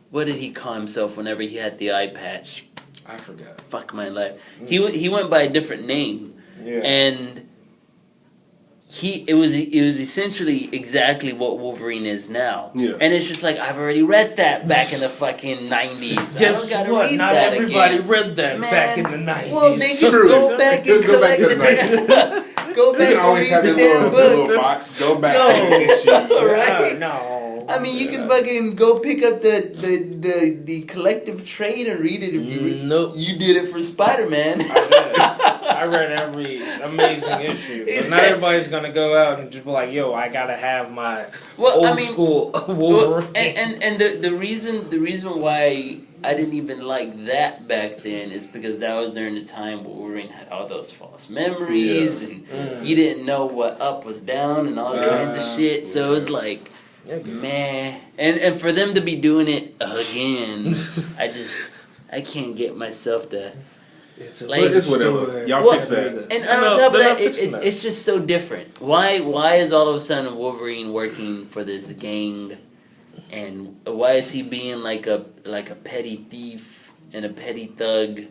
what did he call himself? Whenever he had the eye patch, I forgot. fuck my life. He went by a different name, Yeah. and it was essentially exactly what Wolverine is now. Yeah. And it's just like I've already read that back in the fucking 90s. Guess I don't gotta what? read Not that everybody again. read that Man. back in the 90s. Well, they can True. go back and Go back collect to the the damn. Go You back can and always read have the your damn little book. box. Go back No. to the issue. Right? No. I mean, you can fucking go pick up the collective trade and read it if you Nope. you did it for Spider Man. I read every amazing issue. But not everybody's gonna go out and just be like, "Yo, I gotta have my Well, old I mean, school well, Wolverine." and the reason why I didn't even like that back then is because that was during the time where Wolverine had all those false memories and you didn't know what up was down and all kinds of shit. So it was like. Yeah, good. Man, and for them to be doing it again, I can't get myself to. It's a Like- But it's whatever. story. Y'all Well, fix that. And No, on top of they're that, not fixing that. it's just so different. Why is all of a sudden Wolverine working for this gang, and why is he being like a petty thief and a petty thug?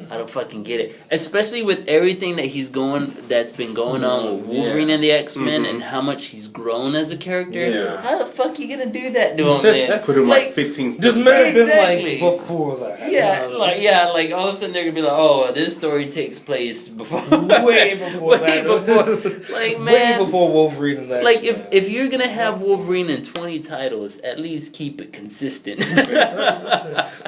I don't fucking get it. Especially with everything that's been going on with Wolverine and the X-Men and how much he's grown as a character. Yeah. How the fuck you gonna do that to him, man? Put him like 15 steps This may have been Exactly. like before that. Yeah, You know, like all of a sudden they're gonna be like, oh, this story takes place before, way before way that. before, like way man, before Wolverine and that. like shit. if you're gonna have Wolverine in 20 titles, at least keep it consistent.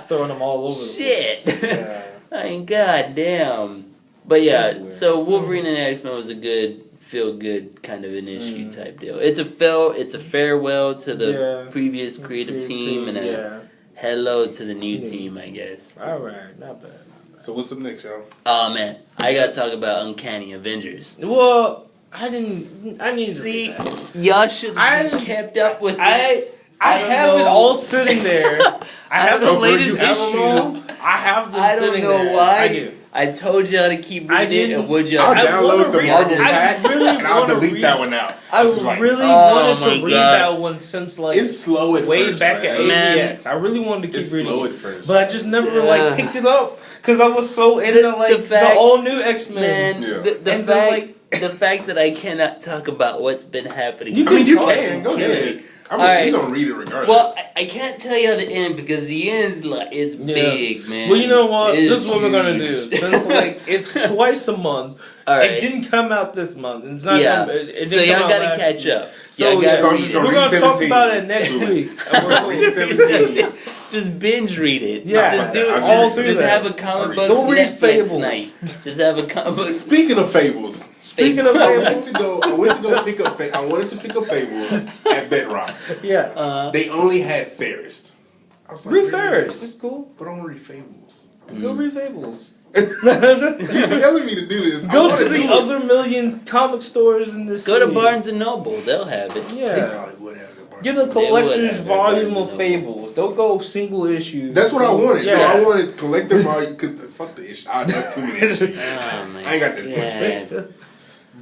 throwing them all over the Shit, place. Yeah. I mean, goddamn. But yeah, That's weird. so Wolverine and X-Men was a good feel good kind of an issue type deal. It's a farewell to the previous creative team and a hello to the new team, I guess. All right, not bad. So what's up next, y'all? Oh man, I gotta talk about Uncanny Avengers. Well, I need to See, read that. y'all should I- have kept up with it. I don't have it know. all sitting there. I have the don't know. latest You have them issue. I have them I don't sitting know there. why. I do. I told y'all to keep I reading it, didn't- and would y'all? I'll I download wanna the read Marvel it. I pack really and I'll wanna delete read that it. one out. I It's like, really Oh wanted my to read God. that one since like it's slow at way first, back man. at AVX. I really wanted to keep It's reading slow it, at first. but I just never Yeah. like picked it up because I was so into The like the, fact- all new X-Men. Man, Yeah. the And then, fact the fact that I cannot talk about what's been happening. You I mean, you talk- can. Go ahead. I mean, Alright. we gonna read it regardless. Well, I can't tell you the end because the end's like it's Yeah. big, man. Well, you know what? It This is is what we're gonna do. huge. Since like it's twice a month. All right. It didn't come out this month. It's not. Yeah. It So didn't come y'all out gotta last catch week. up. So, Y'all yeah, gotta So I'm read just it. gonna we're read gonna talk 17. about it next week. And we're Read cool. 17. Just binge read it. Yeah. Just do I'll it. all Just, through just that. have a comic I'll book Go read Netflix Fables. night. Just have a comic book. Speaking of Fables, Speaking of I went fables, to go pick up. I wanted to pick up Fables at Bedrock. yeah. They only had Ferris. I was like, Read really? Ferris. It's cool. But I want to read Fables. Go read Fables. You're telling me to do this. I Go wanna to the do it. other million comic stores in this Go to city. Barnes and Noble. They'll have it. They Yeah. probably would have it. Get a They would collector's have it, volume Barnes of and Noble. Fables. Don't go single issue. That's what I wanted. Yeah. No, I wanted collector volume because fuck the issue. That's too many issues. Oh, man. I ain't got that much Yeah.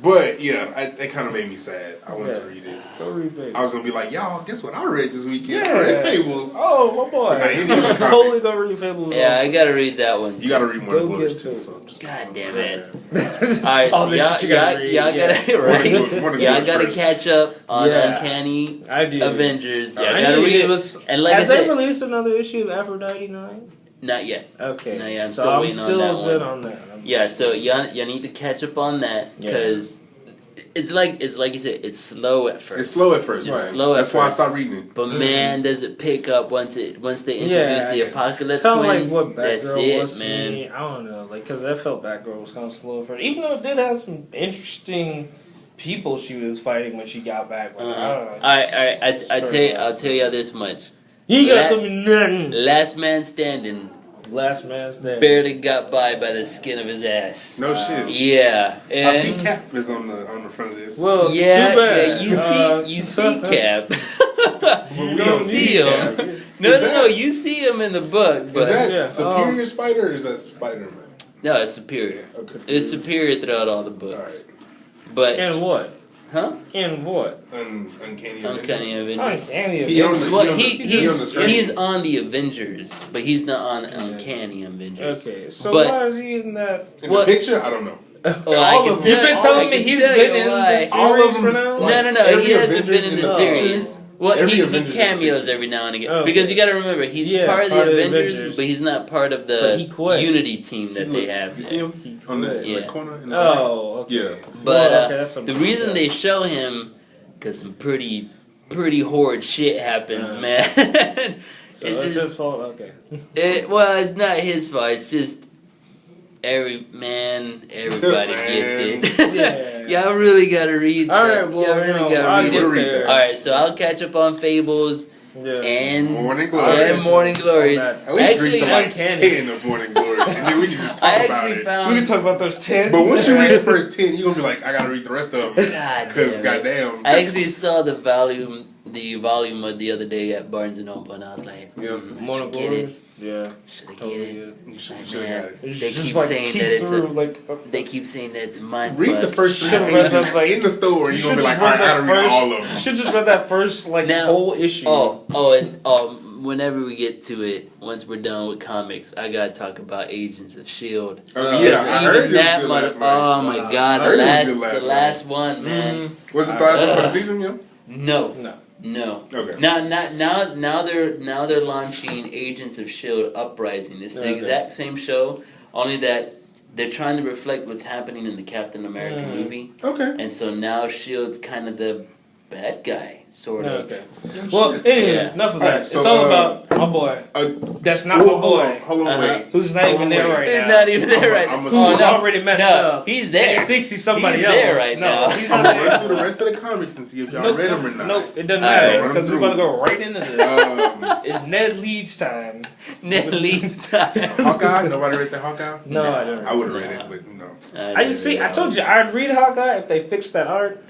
But yeah, it kind of made me sad. I wanted to Yeah. read it. Go read Fables. I was gonna be like, y'all, guess what I read this weekend? Yeah. I read Fables. Oh, my boy. Nah, you You need to should copy. totally go read Fables. Yeah, I gotta read that one. You gotta read Morning Go Glories get too. Fables. So just God damn it. Alright, Alright, so y'all gotta right. Morning Y'all Glories gotta first. catch up on Yeah. Uncanny I do. Avengers. Y'all I gotta need read to it. was, And like I have they said, released another issue of Aphrodite 9? not yet. Okay. No, yeah, I'm so still I'm waiting on still that good one. on that. Yeah, so y'all need to catch up on that Yeah. because it's like you said, it's slow at first. It's slow at first, Just right? slow at That's why I first. stopped reading it. But man, does it pick up once they introduce Yeah, the Apocalypse It's kind of like twins? what That's Batgirl it, was to man. me. I don't know, like, because I felt Batgirl was kind of slow at first. Even though it did have some interesting people she was fighting when she got back. Like, I don't know. I'll tell you this much. You ain't La- got tell me nothing. Last man standing Last man standing. barely got by the skin of his ass. No shit. Yeah, I and see Cap is on the front of this. Well, yeah, too bad. you see Cap. We you don't see need him. Cap. No, you see him in the book, Is but that Yeah. Superior Spider or is that Spider Man? no, it's superior. Okay. It's superior throughout all the All books. right. But In what? huh? In what? Uncanny Uncanny Avengers. Avengers. Uncanny He on Avengers. the- Well, on the- he's on the screen. he's on the Avengers, but he's not on Uncanny Avengers. Okay, so But- why is he in that? In What- the picture, I don't know. Oh, I All can of tell, them. You've been I telling me can he's tell been you in why. the All of series them, for now. like, No, every he hasn't Avengers been in in the the series. picture. Well, Every he Avengers in the cameos picture. every now and again Oh, because okay. you got to remember he's Yeah, part of the Avengers, but he's not part of But the he quit. Unity team See, that look, they have. You see him He on the, quit. in the Yeah. corner? In the right? Oh, okay. Yeah. But Well, okay, that's the something reason like they show him, because some pretty horrid shit happens, Yeah. man. So it's it's just his fault. Okay. well, it's not his fault. It's just everybody gets it. Yeah. Y'all really gotta read. All that. right, well, Y'all really I'll gotta get read it. there. All right, so I'll catch up on Fables Yeah. and Morning Glories. and Morning Glories. On At least Actually, read to like Uncanny. 10 of Morning Glories, and then we can just I talk about actually it. found. We can talk about those 10. But once you read the first 10, you're going to be like, I got to read the rest of them. God Because, damn it. goddamn. I actually saw the volume of the other day at Barnes and Noble, and I was like, Yeah. Morning get Glories. it. Yeah. Should I Totally get get it? it. You should Like, have man, got it. It's They just keep like saying keep that it's through, a- like, They keep saying that it's mind Read the fuck. first 3 Should've read pages that, like- in the store, and you you're going to be should like, just all right, I got read to that read first. all of them. You should just read that first like Now- whole issue. Whenever we get to it, once we're done with comics, I gotta talk about Agents of Shield. Yeah, I heard it was that good mother- last night. oh my god, I the heard it was last good last the last one, man. Mhm. Was it the last one for the season, yeah? No, No. no. Okay. Now they're launching Agents of Shield Uprising. It's the Okay. exact same show, only that they're trying to reflect what's happening in the Captain America movie, Okay. and so now Shield's kind of the bad guy, sort of. Okay. Well, anyway, Yeah. enough of Alright, that. so, it's all about my boy. That's That's not my boy. Hold on, wait. Who's not Hold even on, there wait. right He's now. not even there right I'm now. a- Who's no, already messed up. He's And there. he thinks he's somebody He's else. there right no, now. he's I'm not going there. through the rest of the comics and see if y'all Nope, read them or not. Nope, it doesn't Alright, matter run because we're through. about to go right into this. It's Ned Leeds time. Nelly's Hawkeye? Nobody read the Hawkeye? No, I don't. I would have read it, but no. I just see. I told you I'd read Hawkeye if they fixed that art.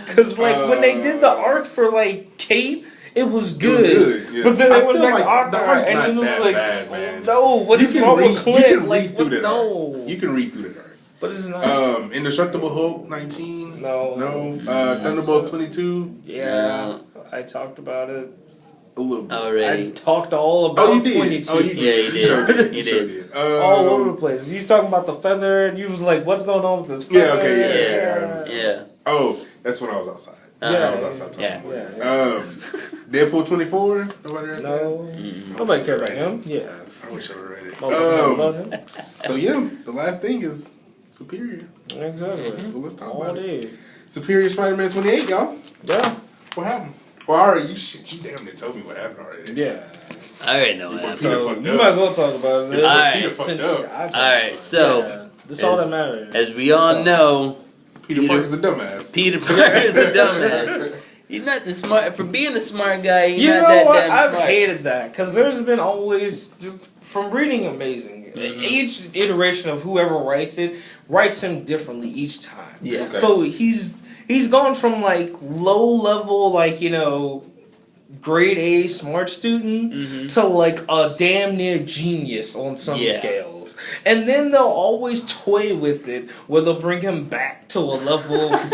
Because like when they did the art for like Kate, it was good. Yeah. But then they went back like, to Aquaman, and not it was that like, bad, man. no, what is wrong with Clint? You can like, read through that no. art. You can read through that art. But it's not. Indestructible Hulk 19. No. Thunderbolts 22. Yeah, I talked about it. A little bit. Already. I talked all about 22. Oh, you did. Yeah, you did. You did. All over the place. You talking about the feather, and you was like, what's going on with this feather? Yeah, okay, Yeah. Oh, that's when I was outside. Yeah. I was outside talking. Yeah. Deadpool 24. Nobody read that? No. Nobody care about him. Yeah. I wish I would have read it. Love him. So yeah, the last thing is Superior. Exactly. Well, let's talk All about it. day. Superior Spider-Man 28, y'all. Yeah. What happened? Well, alright, you damn near told me what happened already. Yeah. I already know that. So fucked you up. might as well talk about it. Alright. Peter fucked up. Alright, so this all that matters. as we all know, Peter Parker's a dumbass. Peter Parker is a dumbass. He's not the smart. For being a smart guy, he's You not know that what? damn I've smart. hated that because there's been always from reading Amazing. Each iteration of whoever writes it writes him differently each time. Yeah. Okay. So he's gone from like low level, like grade A smart student to like a damn near genius on some scales. And then they'll always toy with it where they'll bring him back to a level of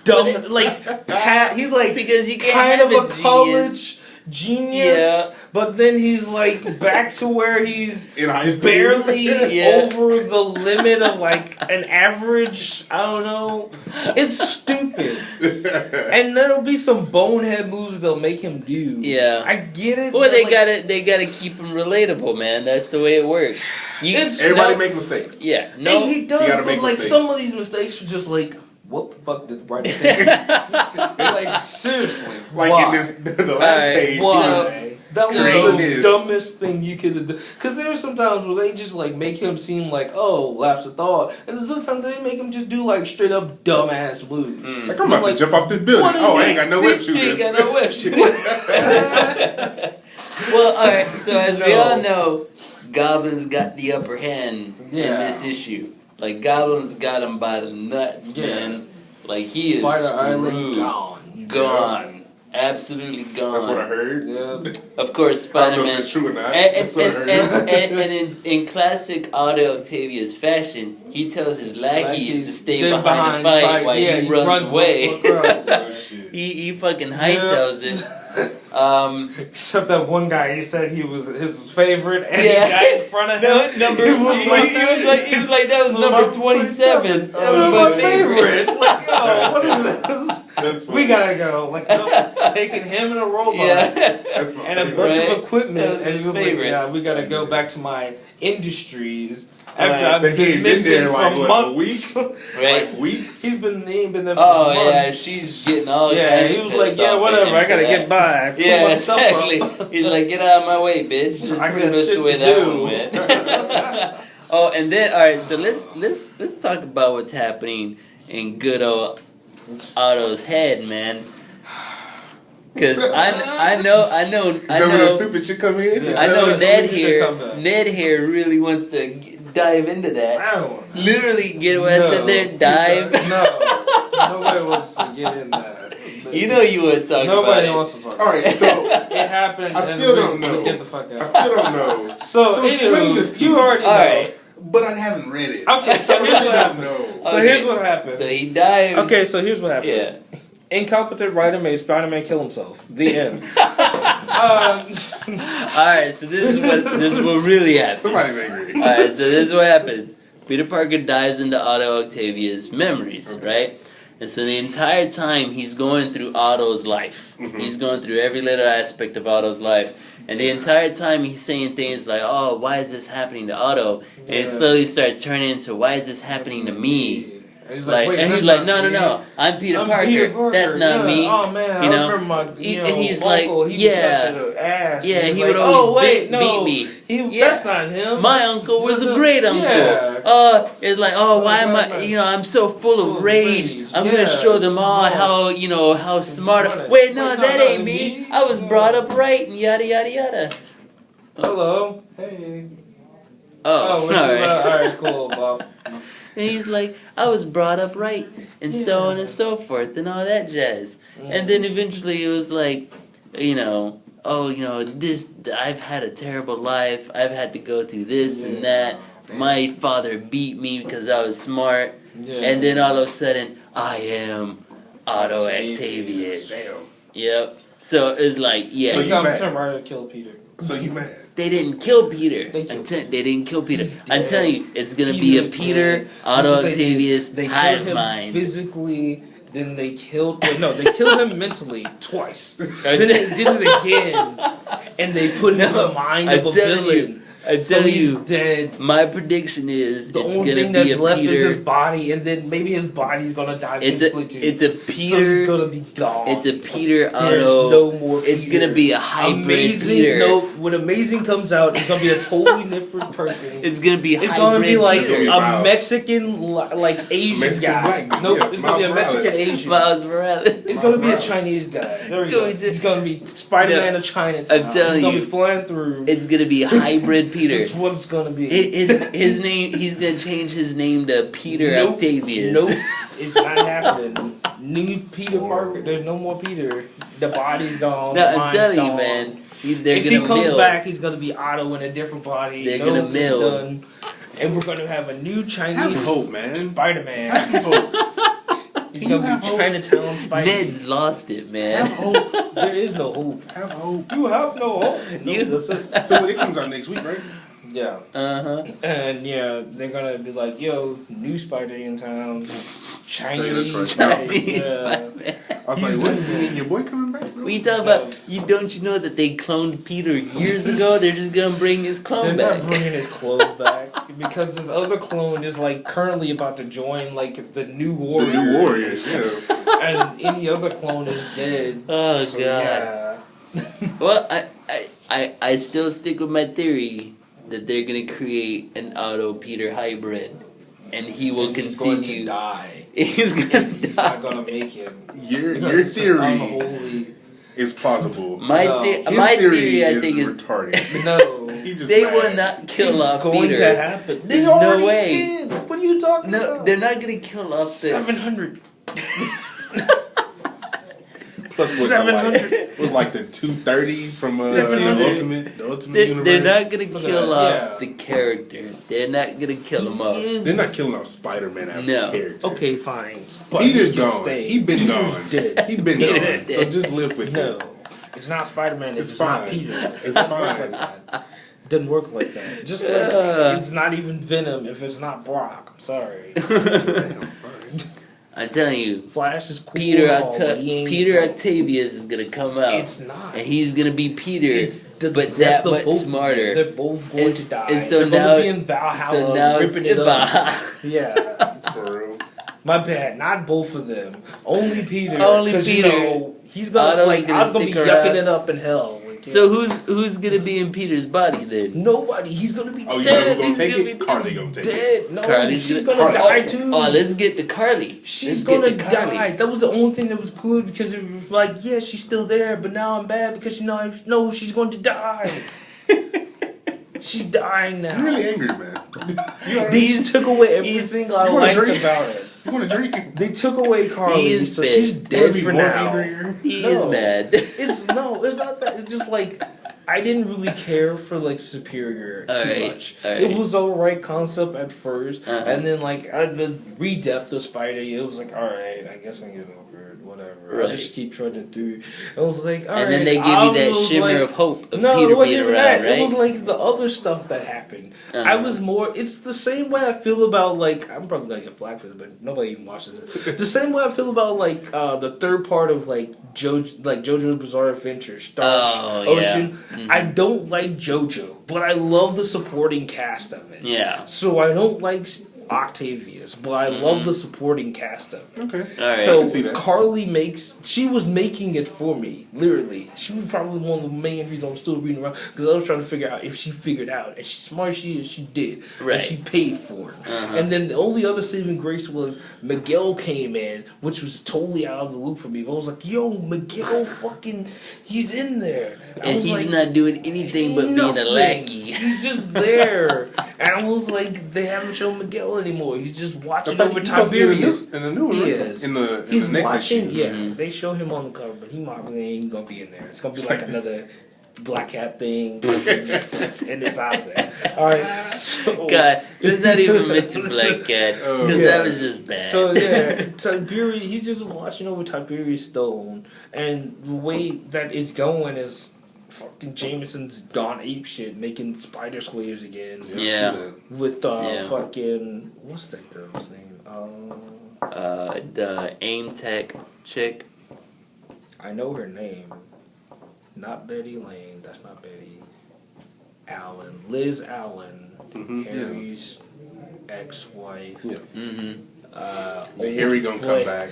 dumb, he's like Because you can't kind have of a genius. college genius, Yeah. but then he's like back to where he's In high school. barely Yeah. over the limit of like an average. I don't know. It's stupid. And there'll be some bonehead moves they'll make him do. Yeah. I get it. Well, but, they gotta keep him relatable, man. That's the way it works. Everybody make mistakes. Yeah. And No. he does, You gotta but make like mistakes. some of these mistakes are just like, what the fuck did writer think? Like seriously, Like why? in this, the last Alright, page. Why? That Screen was the is- dumbest thing you could have done. Because there are some times where they just like make him seem like, oh, lapse of thought, and there's other times they make him just do like straight up dumbass moves. Like I'm about to jump off this building. what is Oh, I it? ain't got no web He ain't shooters. got no web shooters. Well, alright, so as we all know, Goblins got the upper hand in this issue. Like, Goblins got him by the nuts, man. Like, he is Spider Island screwed. gone. Gone. Absolutely gone. That's what I heard. Yeah. Of course, I don't know Spider-Man. if it's true or not. And, That's what I heard. and in classic Otto Octavius fashion, he tells his lackeys to stay behind the fight while he runs away. Oh, shit. He fucking hightails it. Except that one guy, he said he was his favorite, and Yeah. he got in front of him. Number He he was like that was number 27. That was my my favorite. Like, yo, what is this? That's funny. We gotta go. Like, taking him and a robot. Yeah. That's my And a favorite. bunch Right? of equipment, That was and his he was favorite. like, "Yeah, we gotta go back to my industries after Right. I've But he been ain't been missing there, for like, what, a months." Right? Like weeks. he ain't been there for Oh months. yeah, she's getting all Yeah, kinds he of was pissed like, "Yeah, off at whatever. him I for gotta that. get by. Pull Yeah, my stuff exactly. up." He's like, get out of my way, bitch. Just I pretty got much shit the way to that do. one went. Oh, and then all right, so let's talk about what's happening in good old Otto's head, man. Cause I know Is that where the stupid shit come in? Yeah. I know That's Ned where the shit come here. back. Ned here really wants to dive into that. I don't know. Literally, get what I said there. Dive. No, nobody wants to get in that. You know you would talk Nobody about wants to talk. All right, so It happened. I and still we- don't know. we Get the fuck I out. still don't know. So explain this anywho, to you me. already know. All right. But I haven't read it. Okay, so here's what happened. No. So Okay. here's what happened. So he dives. Okay, so here's what happened. Yeah. Incompetent writer made Spider-Man kill himself. The end. All right. So this is what really happens. Somebody's angry. All right. So this is what happens. Peter Parker dives into Otto Octavia's memories, right? And so the entire time he's going through Otto's life. He's going through every little aspect of Otto's life. And the entire time he's saying things like, oh, why is this happening to Otto? And it slowly starts turning into, why is this happening to me? And he's Like, wait, and that's he's like, not no, me. I'm Peter I'm Parker. Peter Parker. That's not Yeah. me. Oh man, You I know? remember my And he's uncle, like, he yeah. was such an ass. Yeah, And he was would like, always oh, wait, no, beat me. Yeah. That's not him. My That's- uncle was a that's great uncle. Yeah. It's like, oh, why am I? You know, I'm so full of rage. I'm gonna show them all how how smart. Wait, no, that ain't me. I was brought up right and yada yada yada. Hello. Hey. Oh, All right, cool, Bob. And he's like, I was brought up right, and so on and so forth, and all that jazz. And then eventually it was like, this, I've had a terrible life. I've had to go through this and that. My father beat me because I was smart. Yeah. And then all of a sudden, I am Otto Octavius. Damn. Yep. So it's like, yeah. So you mad? Right to kill Peter. So you mad? They didn't kill Peter. They didn't kill Peter. I'm telling you, it's gonna be a Peter, Otto Octavius hive mind. Physically, then they killed. They killed him mentally twice. Then they did it again, and they put him in the mind of a villain. I tell you, dead. My prediction is the it's only gonna thing be that's a left Peter. is his body, and then maybe his body's gonna die physically too. It's a Peter. So he's gonna be gone. It's a Peter Otto. There's no more Peter. It's gonna be a hybrid Peter. No, when Amazing comes out, it's gonna be a totally different person. It's gonna be It's gonna be like Peter. a Mexican, like Asian Mexican guy. black. Nope, Yeah, it's gonna be a Miles Mexican Morales. Asian. Miles Morales. It's gonna be a Chinese guy. There we go. It's gonna be Spider-Man of Chinatown. I'm telling He's gonna you, be flying through. It's gonna be a hybrid Peter. That's what it's gonna be. His name. He's gonna change his name to Peter Octavius. Nope, it's not happening. New Peter Parker. There's no more Peter. The body's gone. No, the I'm mind's telling you, gone. man. If he comes back, he's gonna be Otto in a different body. They're gonna mill. Done. And we're gonna have a new Chinese Have hope, man. Spider-Man. Have some hope. He's gonna be Chinatown Spider-Man. Ned's lost it, man. Have hope. There is no hope. Have hope. You have no hope. No, that's it. So it comes out next week, right? Yeah. And they're gonna be like, yo, new Spider in town. Chinese Spider. Yeah. I was like, what? You mean your boy coming back, bro? What you talking about? Don't you know that they cloned Peter years ago? They're just gonna bring his clone They're back. not bringing his clone back because this other clone is like currently about to join like the new Warriors. The new Warriors, yeah. And any other clone is dead. Oh So, god. yeah. Well, I still stick with my theory that they're gonna create an Otto Peter hybrid, and he will He's continue. going to die. He's gonna He's die. not gonna make it. Your theory Unholy. is plausible. My No. theory, His my theory theory, I is think is retarded. No. He just they mad. will not kill It's off going Peter. to happen. They There's no already way. did. What are you talking No, about? they're not gonna kill off the. 700. Plus what, 700. with like the 230 from the 700. ultimate They're universe. not gonna kill off Yeah. the character. They're not gonna kill him off. They're not killing off Spider-Man after No. the character. Okay, fine. But Peter's he can gone. stay. He been Peter's gone. Dead. He been He's gone. dead. So just live with No, it. it's not Spider-Man. It's It's not fine. Peter. It's Doesn't work fine. like that. Doesn't work like that. Just like it's not even Venom if it's not Brock. I'm sorry. I'm telling you, Flash is cool. Peter but he ain't- Peter Octavius is gonna come out. It's not. And he's gonna be Peter, It's the but death that of much both of them. smarter. They're both going And- to die. and so They're now- both be in Valhalla, So now ripping it's it up. Yeah. For real. My bad. Not both of them. Only Peter. Only 'cause, Peter. You know, he's gonna Otto's like. gonna I was gonna be stick yucking around. it up in hell. Like, So who's gonna be in Peter's body then? nobody. He's gonna be Oh, you dead. never gonna He's take gonna it? be Carly gonna take it. dead. No, Carly's she's gonna- gonna Carly- die too. Oh, let's get to Carly. She's Let's gonna get to Carly. die. That was the only thing that was good because it was like, yeah, she's still there, but now I'm bad because no, she's going to die. She's dying now. You're really angry, man. These took away everything I you wanna liked drink? about it. You want to drink? They took away Carly, He is so pissed. she's Wanna dead be for more now. angrier? He No. is mad. It's not that. It's just like I didn't really care for like Superior too Alright, much. alright. It was alright concept at 1st Uh-huh. and then like the re-death of Spider, it was like alright, I guess I'm getting over it. Whatever. Right. I just keep trudging through. It was like alright. And then they give you that shimmer of hope of no, Peter it wasn't being even around, that. right? It was like the other stuff that happened. Uh-huh. I was more. It's the same way I feel about like I'm probably gonna get flack for this, but nobody even watches it. The same way I feel about like the third part of like JoJo's Bizarre Adventure, Star Oh, yeah. Ocean. Mhm. I don't like JoJo, but I love the supporting cast of it. Yeah. So I don't like Octavius, but I love the supporting cast of it. Okay. All right. I So can see that. Carly she was making it for me, literally. She was probably one of the main reasons I'm still reading around, because I was trying to figure out if she figured out, and she's smart as she is, she did, Right. and she paid for it. Uh-huh. And then the only other saving grace was Miguel came in, which was totally out of the loop for me. But I was like, yo, Miguel fucking, he's in there. I And was he's like, not doing anything but being a nothing. lackey. He's just there. And I was like, they haven't shown Miguel skull anymore. He's just watching I over think he must be in the Tiberius. in the new one, He right? is. In the He's next watching. issue. Yeah, they show him on the cover, but he probably ain't gonna be in there. It's gonna be like another Black Cat thing, and it's out there. All right, so God, let's not even mention Black Cat because that was just bad. So yeah, Tiberius, he's just watching over Tiberius Stone, and the way that it's going is fucking Jameson's gone ape shit, making Spider Slayers again. Yeah. With fucking what's that girl's name? The AIM Tech chick. I know her name. Not Betty Lane. That's not Betty. Allen. Liz Allen. Harry's ex-wife. Yeah. Mm-hmm. Harry gonna come back.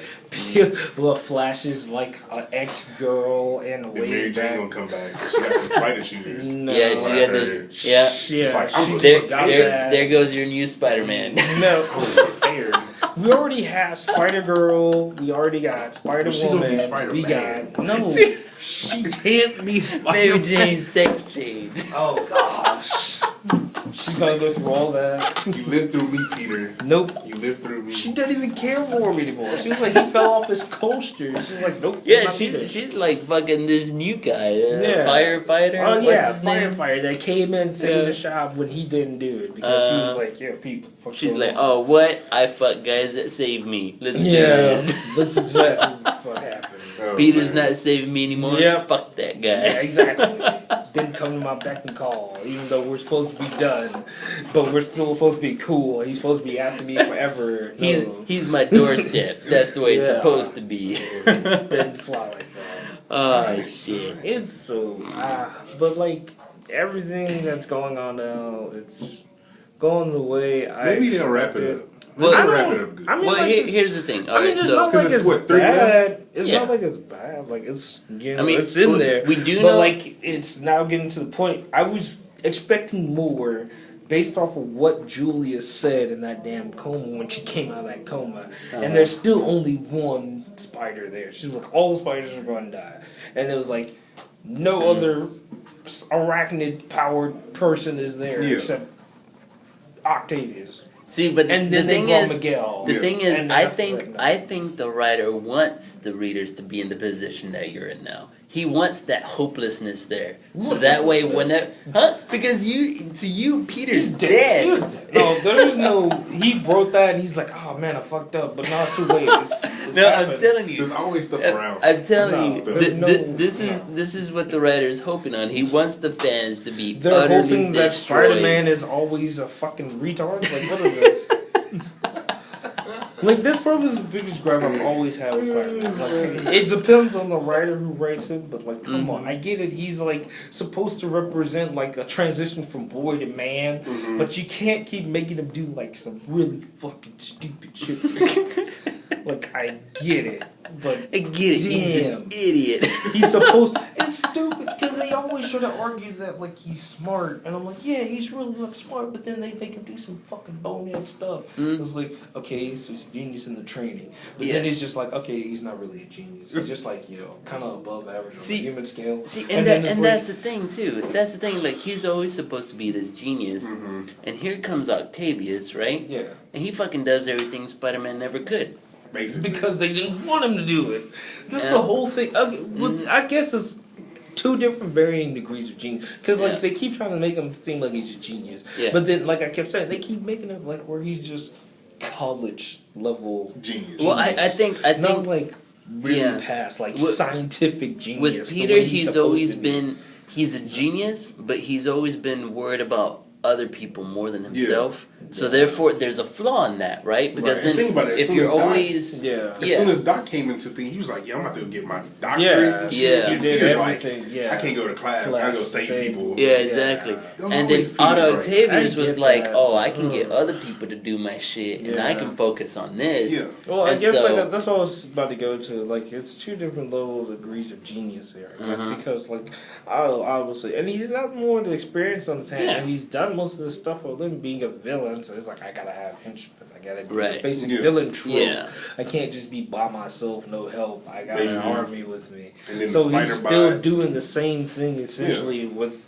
Well, Flash is like an ex-girl and Then way Mary Jane back. gonna come back. She got the spider shooters. No. Yeah, she What I got heard. this. Yeah. Yeah, like, she I'm just There, got there, that. there goes your new Spider-Man. No. Weird. We already have Spider Girl. We already got Spider She gonna be Woman. Spider-Man. We got no. She can't be Spider Mary Man. Jane sex change. Oh gosh. She's gonna go through all that. You lived through me, Peter. Nope. You lived through me. She doesn't even care for him anymore. She was like, he fell off his coaster. She's like, nope. Yeah, not either. she's like fucking this new guy, Yeah. firefighter. Oh What's yeah, his name? firefighter that came in and saved Yeah. the shop when he didn't do it because she was like, yeah, people. fuck She's your like, mom. oh, what? I fuck guys that save me. Let's do Yeah, this. that's exactly what happened. Oh, Peter's man. not saving me anymore. Yep. Fuck that guy. Yeah, exactly. Didn't come to my beck and call, even though we're supposed to be done, but we're still supposed to be cool. He's supposed to be after me forever. No. He's my doorstep. That's the way it's Yeah. supposed to be. Didn't fly like that. Oh shit. It's so, but like everything that's going on now, it's going the way I. Maybe they'll wrap expected. it up. Well, They'll I wrap don't- it up good. I mean, Well, like, here's the thing. All I mean, right, it's so not like 'Cause it's it's what, 3 bad. It's Yeah. not like it's bad. Like it's you know, I mean, it's in there. we do but know- like it's now getting to the point. I was expecting more based off of what Julia said in that damn coma when she came out of that coma, and there's still only one spider there. She's like, all the spiders are going to die, and it was like no other arachnid powered person is there Yeah. except Octavius. see, but And the then they thing brought is, Miguel. the thing is, And I that's think right now. I think the writer wants the readers to be in the position that you're in now. He wants that hopelessness there, so What that way, hopelessness? whenever, because to you, Peter's He's dead. He was dead. No, there's no. He wrote that and he's like, oh man, I fucked up, but now it's too late. It's No, I'm happened. telling you. There's always stuff around. I'm telling No, you, there's no- this is what the writer is hoping on. He wants the fans to be They're utterly hoping that destroyed. Spider-Man is always a fucking retard. Like, what is this? Like, this probably is the biggest gripe I've always had with Spider-Man. It's like, it depends on the writer who writes it, but like, come on, I get it. He's like supposed to represent like a transition from boy to man, but you can't keep making him do like some really fucking stupid shit. Like, I get it, but I get it. He's Damn. an idiot. he's supposed. It's stupid because they always try to argue that like he's smart, and I'm like, yeah, he's really like, smart, but then they make him do some fucking bonehead stuff. It's like, okay, so he's a genius in the training, but then Yeah. it's just like, okay, he's not really a genius. He's just like kind of above average on See- the human scale. See, then and it's that's the thing too. That's the thing. Like he's always supposed to be this genius, and here comes Octavius, right? Yeah, And he fucking does everything Spider-Man never could. Basically. because they didn't want him to do it. That's Yeah. the whole thing. I guess it's two different varying degrees of genius. Because like Yeah. they keep trying to make him seem like he's a genius, Yeah. but then like I kept saying, they keep making it like where he's just college level. Genius. Well, I think Not like really Yeah. past like With- scientific genius. with the Peter, way he's supposed always to be. been he's a genius, but he's always been worried about other people more than himself. So therefore, there's a flaw in that, right? Because Right. then Think about it, as if soon you're as Doc- always Yeah. As soon as Doc came into the thing, he was like, "Yeah, I'm about to go get my doctorate." Yeah, Yeah. he did Peter's like, everything. Yeah, "I can't go to class. I gotta go save people." yeah, exactly. That was And then always Peter's Otto right. Octavius I was get like, that. "Oh, I can get other people to do my shit, and I Yeah. can focus on this." Yeah. Well, I And guess so- like that's what I was about to go to. Like, it's two different levels, degrees of genius here. I guess because like, obviously, and he's got more of the experience on the team, Yeah. and he's done most of the stuff with him being a villain. So it's like I gotta have henchmen. I gotta do Right. the basic Yeah. villain trope. Yeah. I can't just be by myself, no help. I got an Basically. army with me. And then So the he's spider still bites. doing the same thing essentially with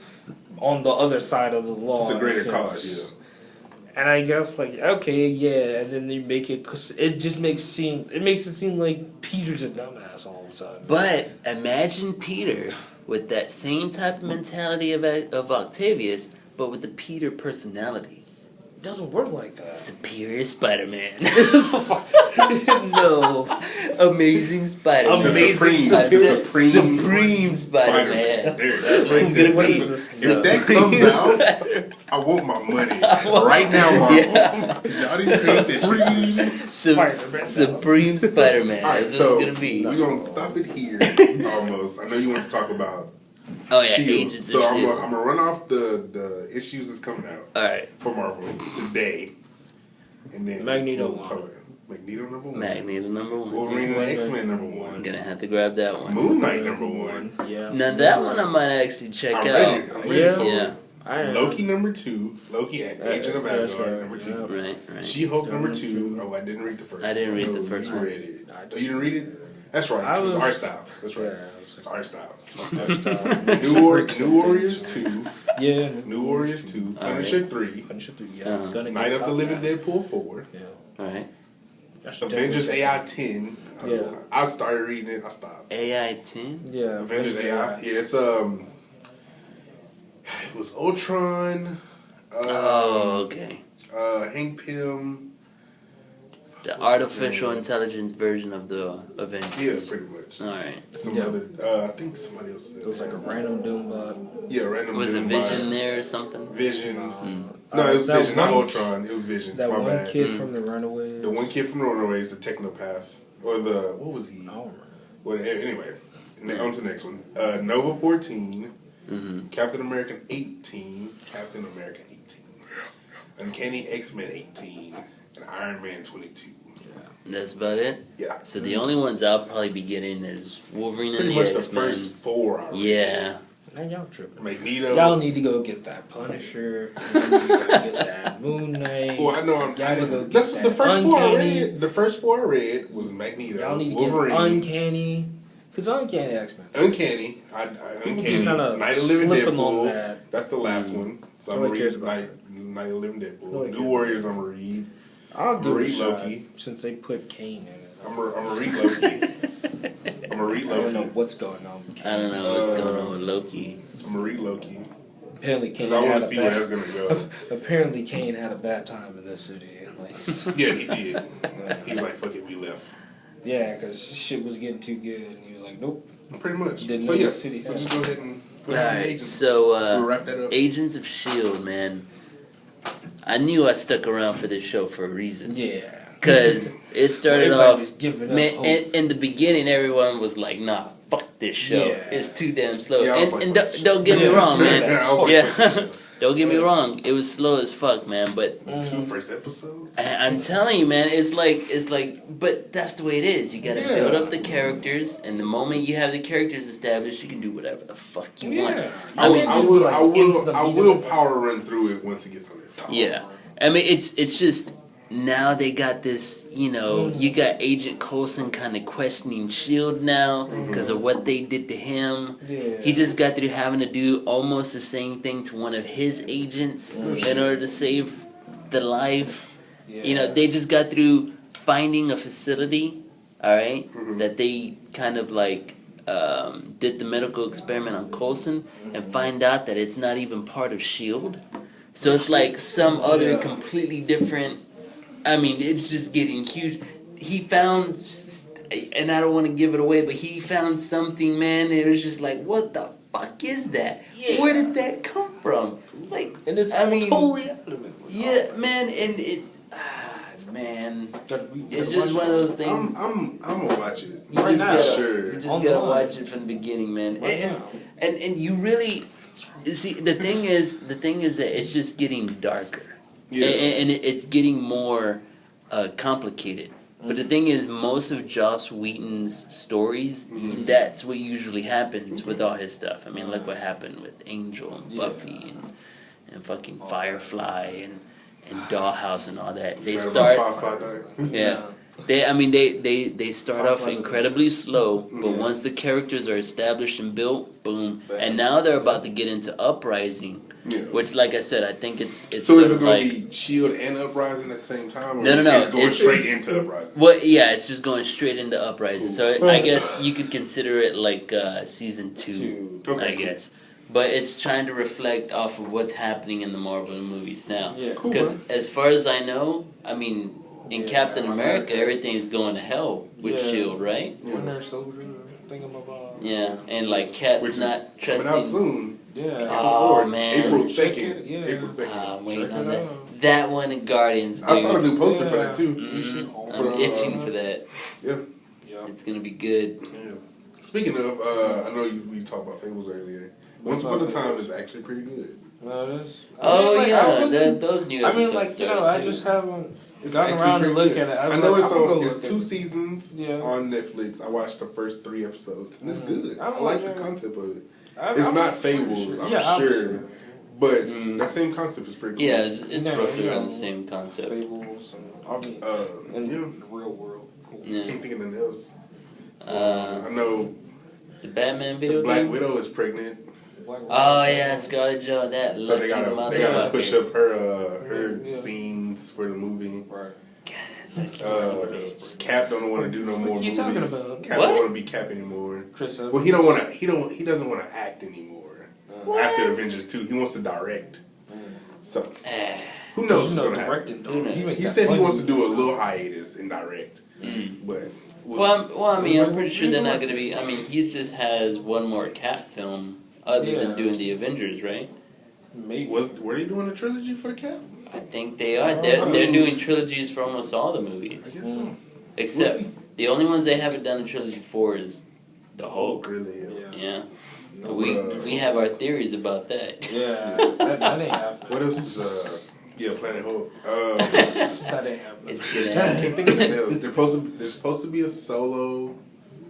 on the other side of the law. It's a in greater sense. cause, And I guess like okay, yeah, and then they make it because it just makes it seem like Peter's a dumbass all the time. But imagine Peter with that same type of mentality of Octavius, but with the Peter personality. It doesn't work like that. Superior Spider-Man. No. Amazing Spider-Man. Amazing Supreme Spider-Man. That's what it's Gonna gonna be. be. If that comes out, I want my money right now, Marvel. Y'all need to take this shit. Spider-Man. Supreme Spider-Man. All right, That's what so it's gonna be. we're gonna stop it here. Almost. I know you want to talk about Oh yeah, Shield. Agents So of I'm Shield. gonna run off the issues that's coming out All right, for Marvel today, and then Magneto we'll one. talk- Magneto number 1. Magneto number 1. Wolverine and X-Men number 1. I'm gonna have to grab that one. Moon Knight number 1. Yeah. Now that one I might actually check I'm out. ready. I'm ready Yeah. for Yeah, I am. Loki number 2. Loki Agent of Yeah, that's Asgard right, number 2. yeah. right, right. She-Hulk number Number 2. two. Oh, I didn't read the first. I didn't read one. the No, first you one. read it. I Oh, you didn't read it? That's right. I It's was- our style. That's right. Yeah, It's our style. it's New Warriors 2. Yeah. New Warriors 2. Punisher 3. Punisher 3. Yeah. Uh-huh. Gonna Night get of the caught Living now. Deadpool 4. Yeah. All right. I should Avengers definitely AI check 10. Yeah. I started reading it. I stopped. AI 10. that. Yeah. Avengers AI. Yeah, it's it was Ultron. Oh, okay. Hank Pym. The What's his artificial name? intelligence version of the Yeah, Avengers. pretty much. All right. Some Yeah. other. I think somebody else said It was like a random Doombot. Yeah, random. Was it dude Vision by there or something? Vision. Mm. No, it was that Vision, not one- Ultron. It was Vision. That My one bad. kid Mm. from the Runaways. The one kid from the Runaways, the Technopath, or the what was he? I don't remember. Well, anyway, on to the next one. Nova 14, Mm-hmm. Captain America 18, Captain America 18, Uncanny X-Men 18, and Iron Man 22. That's about it. Yeah, So the only ones I'll probably be getting is Wolverine and pretty the much the X-Men. first 4. I read. Yeah. Now y'all tripping. Magneto. Y'all need to go get that Punisher. Y'all need to go get that Moon Knight. Well, I know. Gotta go get That's that the first 4 I Uncanny. read. The first 4 I read was Magneto, Y'all need to Wolverine, get Uncanny. Because Uncanny X-Men. Uncanny. People Uncanny. keep kind of Night of the Living slipping Deadpool. on that. That's the last one. So I'm Nobody gonna cares read about Night of the Living Deadpool. Nobody New cares Warriors. I'm gonna read. I'll give it a Read shot Loki. since they put Kane in it. I'm gonna read Loki. I'm gonna read I don't know Loki. what's going on with Kane. I don't know what's going on with Loki. I'm gonna read Loki Apparently Kane because I want had to a see where that's bad. gonna go. Apparently Kane had a bad time in this city. Like, Yeah, he did. He was like, "Fuck it, we left." yeah, because shit was getting too good, and he was like, "Nope." Pretty much. Didn't So know yeah, the city so had- just go ahead and put All it on the right. agents. So We'll wrap that up. Agents of Shield, man. I knew I stuck around for this show for a reason. Yeah. Because it started Everybody off, was giving up man. hope. In the beginning, everyone was like, "Nah, fuck this show. Yeah. It's too damn slow." Yeah, I was and like, and fuck don't, this don't get me Yeah, wrong, sure. man. Yeah, I was like, Yeah, fuck this don't get me wrong. It was slow as fuck, man. But 2 first episodes. I'm telling you, man, it's like, but that's the way it is. You gotta Yeah. build up the characters, and the moment you have the characters established, you can do whatever the fuck you want. Yeah. I mean, will power run through it once it gets on that. Yeah, I mean it's just now they got this. You know, you got Agent Coulson kind of questioning Shield now because of what they did to him. Yeah. He just got through having to do almost the same thing to one of his agents in order to save the life. Yeah. You know, they just got through finding a facility, all right, Mhm. that they kind of like did the medical experiment on Coulson and find out that it's not even part of S.H.I.E.L.D. So it's like some other Yeah. completely different. I mean, it's just getting huge. He found, and I don't want to give it away, but he found something, man. It was just like, what the fuck is that? Yeah. Where did that come from? Like, And it's I mean, totally out of it. yeah, man, and it, man, it's just one of those things. I'm gonna watch it. You right just now. gotta, Sure. you just On gotta the line. watch it from the beginning, man. Right And, now. and you really see the thing is that it's just getting darker, Yeah. and it's getting more complicated. But the thing is, most of Joss Whedon's stories, that's what usually happens with all his stuff. I mean, look what happened with Angel and Yeah. Buffy and fucking Firefly and Dollhouse and all that. They Yeah, start, Firefly died. yeah. They start off Firefly incredibly slow, but Yeah. once the characters are established and built, boom. And now they're about to get into Uprising, Yeah. Which, like I said, I think it's So sort is it of going like to be Shield and Uprising at the same time? Or No. It's going straight into Uprising. well, yeah, it's just going straight into Uprising. So I Right. guess you could consider it like season 2, Okay, I guess. But it's trying to reflect off of what's happening in the Marvel movies now. Yeah. Cool, Because man. as far as I know, I mean, in Yeah, Captain I America, heard. everything's going to hell with Yeah. Shield, right? Winter Soldier, thingamabob. Yeah, and like Cap's Which is not coming out trusting. soon. Yeah. Oh, man. April Check 2nd. it, yeah. April 2nd. I'm waiting Check on it that. out. That one and Guardians. I saw the dude. new poster for Yeah. that too. Mhm. For, I'm itching for that. Yeah. Yeah. It's gonna be good. Yeah. Speaking of, I know we talked about Fables earlier. Once Upon a Time is actually pretty good. No, it is. Oh I yeah, wouldn't- those new I episodes mean, like, you know, started I too. just haven't It's gotten actually around to pretty look good. at it. I know it's I'm gonna on. go It's look at 2 it. seasons Yeah. on Netflix. I watched the first 3 episodes, and it's good. I I'm like the like, concept of it. I'm It's not pretty Fables, I'm Yeah, sure, obviously. but Mm. that same concept is pretty cool. Yeah, it's Yeah, roughly you around know, the same concept. Fables and I mean, in Yeah. the real world. Cool. Yeah. Can't think of anything else. Uh, I know the Batman the video Black game. Widow is pregnant, Black Oh Widow. yeah, Scarlett Johansson, that so lucky they gotta motherfucker. push up her Yeah. scenes for the movie. Right. Lucky Cap don't want to do no more What you movies. talking about? Cap What? don't want to be Cap anymore. Chris Evans. Well, he don't want to. He doesn't want to act anymore. What? After Avengers 2, he wants to direct. So Eh, who knows what's You know, gonna happen? directing, though. Who knows? You make He that said he money. wants to do a little hiatus and direct, mm. but Well, I mean, I'm pretty sure they're not gonna be. I mean, he just has one more Cap film other Yeah. than doing the Avengers, right? Maybe. were they doing a trilogy for the Cap? I think they are. They're I they're mean- doing trilogies for almost all the I movies, guess so. except We'll see. the only ones they haven't done a trilogy for is the Hulk. Really? Yeah. Yeah, No, we have our theories about that. Yeah. That ain't happening. What else is yeah, Planet Hulk. That ain't happening. It's gonna I happen. can't think of anything else. There's supposed to be a solo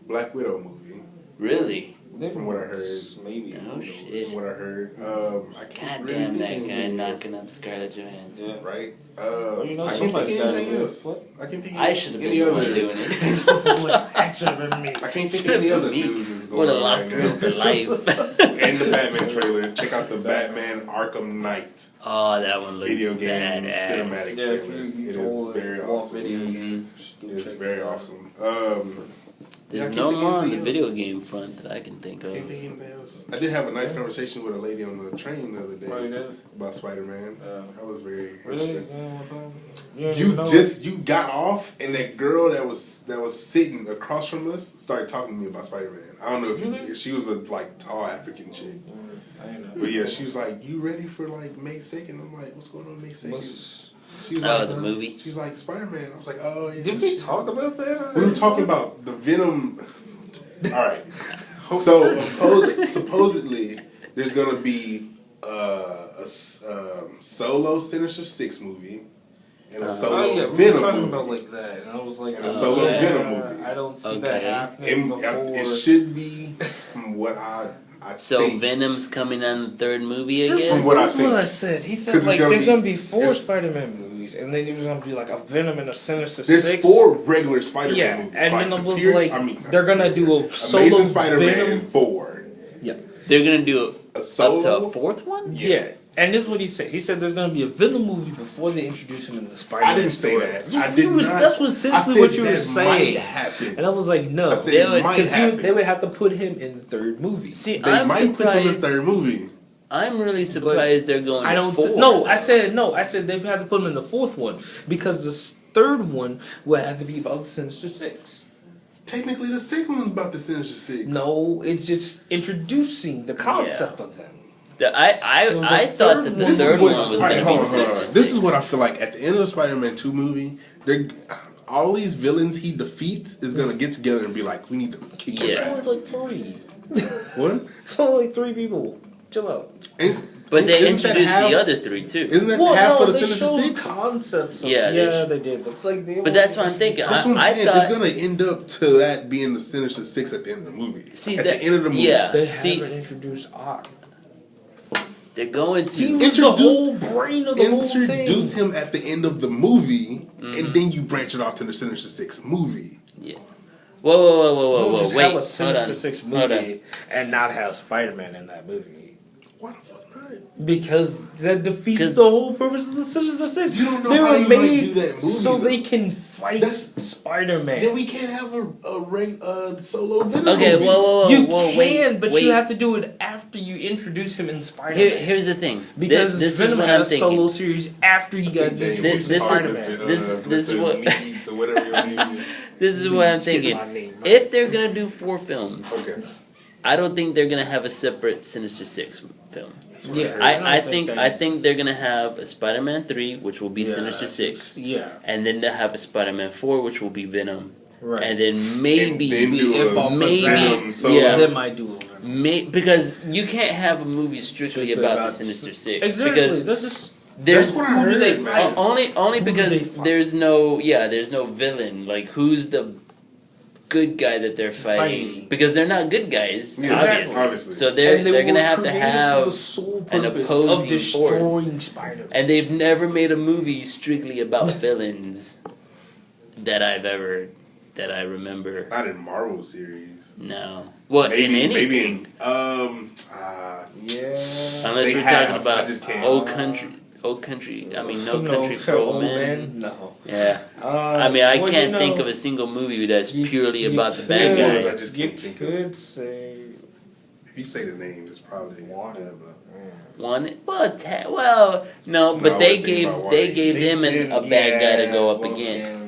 Black Widow movie. Really? From what I heard. Maybe. Oh, Who knows? shit. From what I heard, I can't God really damn think that of guy anything else. knocking up Scarlett Johansson. Yeah. Right? Well, you know, I can't think somebody's of gotta anything do it. else. What? I can't think of I should have been any the one other. doing it. This is like action than me. I can't think of any other Me. news that's going Would have on locked right her up for now. life. And the Batman trailer. Check out the Batman Arkham Knight Oh, that one looks video game badass. cinematic Yeah, if trailer. you It don't is very want awesome. video Mhm. games, go It's check very it out. awesome. There's I no can't think more of on the anything video else. game front that I can think I of. can't think of anything else. I did have a nice conversation with a lady on the train the other day Oh, you did? about Spider-Man. That was very Really? interesting. Yeah, one time? don't even know. You got off and that girl that was sitting across from us started talking to me about Spider-Man. I don't know if Really? she was a like tall African chick. I ain't know. But yeah, she was like, "You ready for like May 2nd?" I'm like, "What's going on May 2nd?" What's- She was Oh, like, the movie? She's like Spider-Man. I was like, "Oh yeah." Did we talk about that? We were talking about the Venom. All right. So supposedly there's gonna be solo Sinister Six movie and a solo Oh yeah, we were Venom talking movie. about like that, and I was like, And a solo yeah, Venom movie. I don't see Okay. that happening before. It should be from what I So think. Venom's coming on the third movie This, again? From what I this is think. what I said. He said 'Cause it's like gonna there's be- gonna be 4 it's- Spider-Man movies, and then there's gonna be like a Venom and a Sinister There's Six. 4 regular Spider-Man Yeah, movies. and like then it was Superior- like I mean, they're gonna do a solo Amazing Spider-Man Venom. 4. Yeah, They're gonna do A up solo. to a fourth one? yeah. And this is what he said. He said there's gonna be a Venom movie before they introduce him in the Spider-Man. I didn't say story. that. You- I did you was- not. That's what I essentially said what you were that saying. might happen. And I was like, no, I said They it would- might because happen. they would have to put him in the third movie. See, They I'm might put him in the surprised. third movie. I'm really surprised they're going I don't. 4. No, I said no. I said they have to put him in the fourth one because the third one would have to be about the Sinister Six. Technically, the second one's about the Sinister Six. No, it's just introducing the concept of them. I So the thought third that the one- third what, one was all right, going to hold be on, hold on. Sinister This is Six. what I feel like at the end of the Spider-Man 2 movie. They're all these villains he defeats is gonna get together and be like, "We need to kick his Yeah. It's ass." only like 3. What? It's only like 3 people. Chill out. But they Isn't that introduced half- the other 3 too. Isn't that Well, half no, of the they Sinister showed Six? concepts. Of, Yeah, yeah, they did. But like, But that's what I'm thinking. That's what I'm I saying. thought. It's gonna end up to that being the Sinister Six at the end of the movie. See, at that- the end of the movie. yeah. They See- haven't introduced Ock. They're going to. He was the whole brain of the whole Introduce thing. him at the end of the movie, Mm-hmm. and then you branch it off to the Sinister Six movie. Yeah. Whoa! Don't just Wait, have a hold Sinister on. Six Hold on. movie and not have Spider-Man in that movie. Why the fuck not? Because that defeats the whole purpose of the Sinister Six. You don't know they how were they might made do that movie, so though. they can fight Spider-Man. Then we can't have a solo Venom Okay, movie. whoa, You wait, can, but wait. you have to do it after you introduce him in Spider-Man. Here's the thing. Because this Venom is what had I'm a thinking. solo series after he got They introduced this- to Spider-Man. this is Mr. what- Needs or whatever your name is. This is what I'm Stick thinking. my name, right? If they're gonna do 4 films, Okay. I don't think they're gonna have a separate Sinister Six film. That's what I Yeah. heard. I think they're gonna have a Spider-Man 3, which will be Yeah, Sinister Six, Yeah, and then they'll have a Spider-Man 4, which will be Venom, right. and then maybe And then do if off a of maybe- Venom solo. yeah. They might do it. because you can't have a movie strictly Strictly about the about Sinister Six Exactly. because That's just there's That's what I who do they heard, fight? man. only Who do because they fight? there's no villain. Like who's the good guy that they're fighting? Because they're not good guys, Yeah, obviously. obviously. So they're And they gonna were have to created for the have, sole an purpose opposing of destroying Spider-Man. and they've never made a movie strictly about villains that I remember. Not in Marvel series. No, well, in anything. Maybe in Yeah. Unless They we're have, talking I about just can't. old country. I mean, no country for old men. No. Yeah. I mean, I well, can't you know, think of a single movie that's purely you about the could- bad It was, guy. I just You can't think of could say If you say the name, it's probably whatever. One, no, No, but I they wouldn't think gave about they Warren. gave them a bad guy to go up well, against,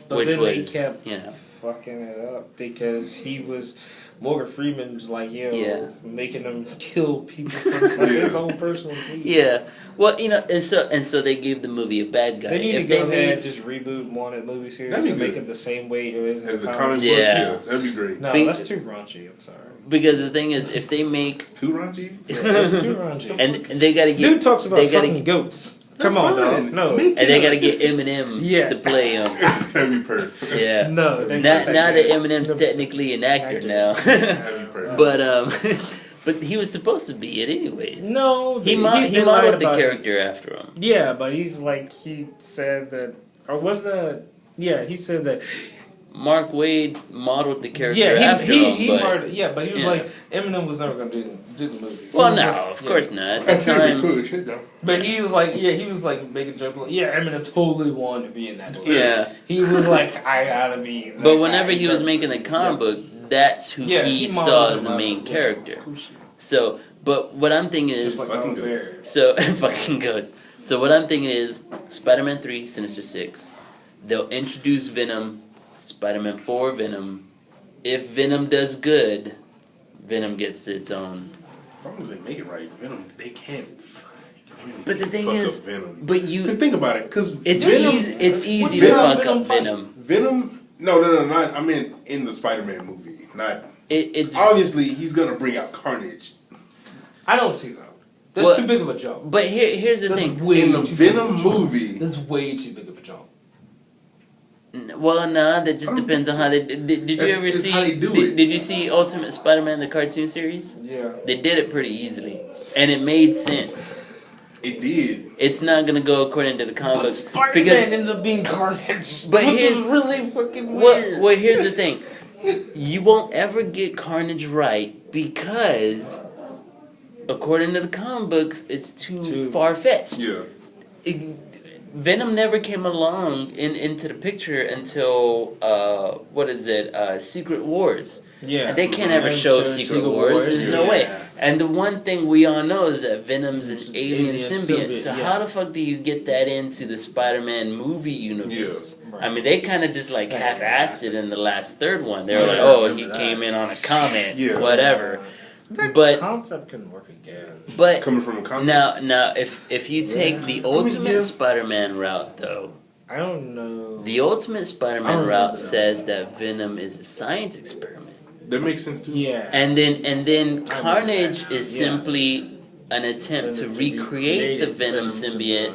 but which then was, they kept you know, fucking it up because he was Morgan Freeman's like Yeah. making him kill people for like, his own personal needs. yeah. Well, you know, and so they gave the movie a bad guy. They need If to go they ahead made and just reboot Wanted movie series That'd be and make good. it the same way it is in as the a comics. comic book. Yeah. Yeah, that'd be great. No, Be- that's too raunchy. I'm sorry. because the thing is, if they make It's too raunchy. Yeah, that's too raunchy. and they gotta get Dude talks about they gotta fucking goats. That's Come on, fine. dog. No. Make and they it gotta up. get Eminem Yeah. to play him. That'd be perfect. Yeah. No. they Now, got now that that guy. Eminem's technically an actor now, That'd be perfect. but he was supposed to be it anyways. No. He they modeled lied the about it. character after him. Yeah, but he's like, he said that, or was that, yeah, he said that, Mark Wade modeled the character yeah, after him, he but marred, yeah, but he was yeah. like, Eminem was never going to do the movie. well, He was no, like- of yeah. course not. At the That's pretty time, cool shit, though. But he was like, yeah, he was like making a joke, like, yeah, Eminem totally wanted to be in that movie. yeah. He was like, I gotta be. that But whenever guy. he was making the comic book, that's who Yeah, he he saw modeled as him the after- main yeah. character. So, but what I'm thinking is, Just like Fucking Halle goats. Berry. so fucking goats. So what I'm thinking is, Spider-Man 3, Sinister 6. They'll introduce Venom, Spider-Man 4, Venom. If Venom does good, Venom gets its own. As long as they make it right, Venom, they can't. Really But the thing fuck is, up Venom. but you, Because think about it. Because it's Venom, easy what to Venom- fuck Venom up fight? Venom. Venom. No, not. I mean, in the Spider-Man movie, not. It's Obviously, he's gonna bring out Carnage. I don't see that. That's What? too big of a jump. but here's the That's thing. way In the too big of a Venom jump. movie, That's way too big of a jump. Well, nah, that just I don't depends on think how they did. You That's ever just see? how they do did, it. did you see Ultimate Spider-Man the cartoon series? Yeah. They did it pretty easily, and it made sense. it did. It's not gonna go according to the comic But books Spider-Man because. ended up being Carnage. But which here's- is really fucking weird. Well, here's the thing. You won't ever get Carnage right because, according to the comic books, it's too far fetched. Yeah. Venom never came along into the picture until Secret Wars. Yeah. And they can't ever show Secret Wars. There's no way. And the one thing we all know is that Venom's an alien symbiote. So yeah. how the fuck do you get that into the Spider-Man movie universe? Yeah. I mean, they kind of just like half-assed it in the last third one. They were Yeah, like, I "Oh, remember he that. came in on a comment, Yeah. whatever." That But concept can work again. but Coming from a comic. now if you take the Ultimate yeah. Spider-Man route though, I don't know. the Ultimate I Spider-Man remember route that. says that Venom is a science experiment. That makes sense too. Yeah. And then I Carnage remember that. is Yeah. simply an attempt to recreate the Venom symbiote,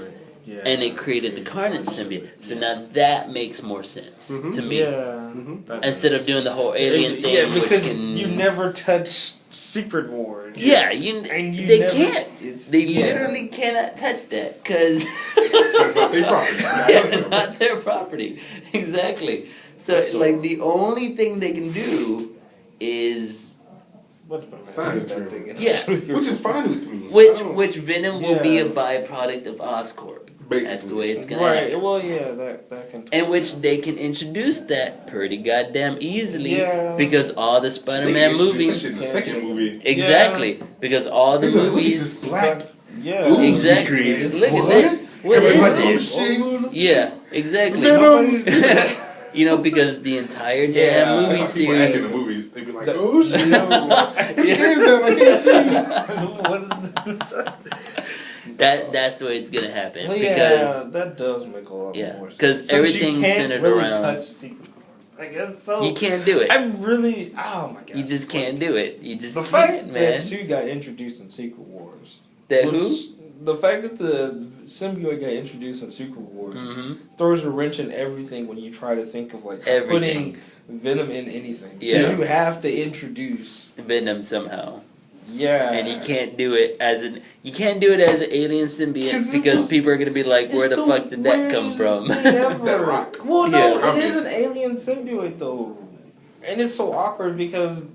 Yeah. and it created the Carnage symbiote. So now that makes more sense Mhm. to me. Yeah. That Instead of doing the whole alien thing, Yeah, because which can you never touch Secret Wars. yeah, And you they never- can't. it's- They yeah. literally cannot touch that because That's not their property. yeah, not their property. Exactly. So like the only thing they can do is Science that experiment. Yeah. Which is fine with me. Which Venom will be a Yeah. byproduct of Oscorp. That's the way it's gonna Right. happen. Well, yeah, that can. And which they can introduce that pretty goddamn easily Yeah. because all the Spider-Man They introduced that movies. shit in the second movie. Exactly. Because all the Look at movies. this black Yeah. ooze we Exactly. created. Look at What? that. What Everybody is on it? shades. Yeah, exactly. Venom. Nobody's doing that. You know, because the entire damn Yeah. movie That's how people act in the series. movies. They be like, The- oh shit. No. Put your hands down, I can't see. What is That's the way it's gonna happen. Well, Because yeah, that does make a lot Yeah, more sense. 'cause Since everything's you can't centered really around- touch Secret. I guess so. you can't do it. I'm really. Oh my god. You just can't do it. You just The can't, fact man. that Sue got introduced in Secret Wars. That which- who? The fact that the symbiote got introduced in Secret Wars Mm-hmm. throws a wrench in everything when you try to think of like Everything. putting Venom in anything. Because Yeah. you have to introduce. Venom somehow. Yeah. And you can't do it as an alien symbiote because people are gonna be like, where the fuck did that come from? That rock. Well, no, Yeah. it is an alien symbiote though, and it's so awkward because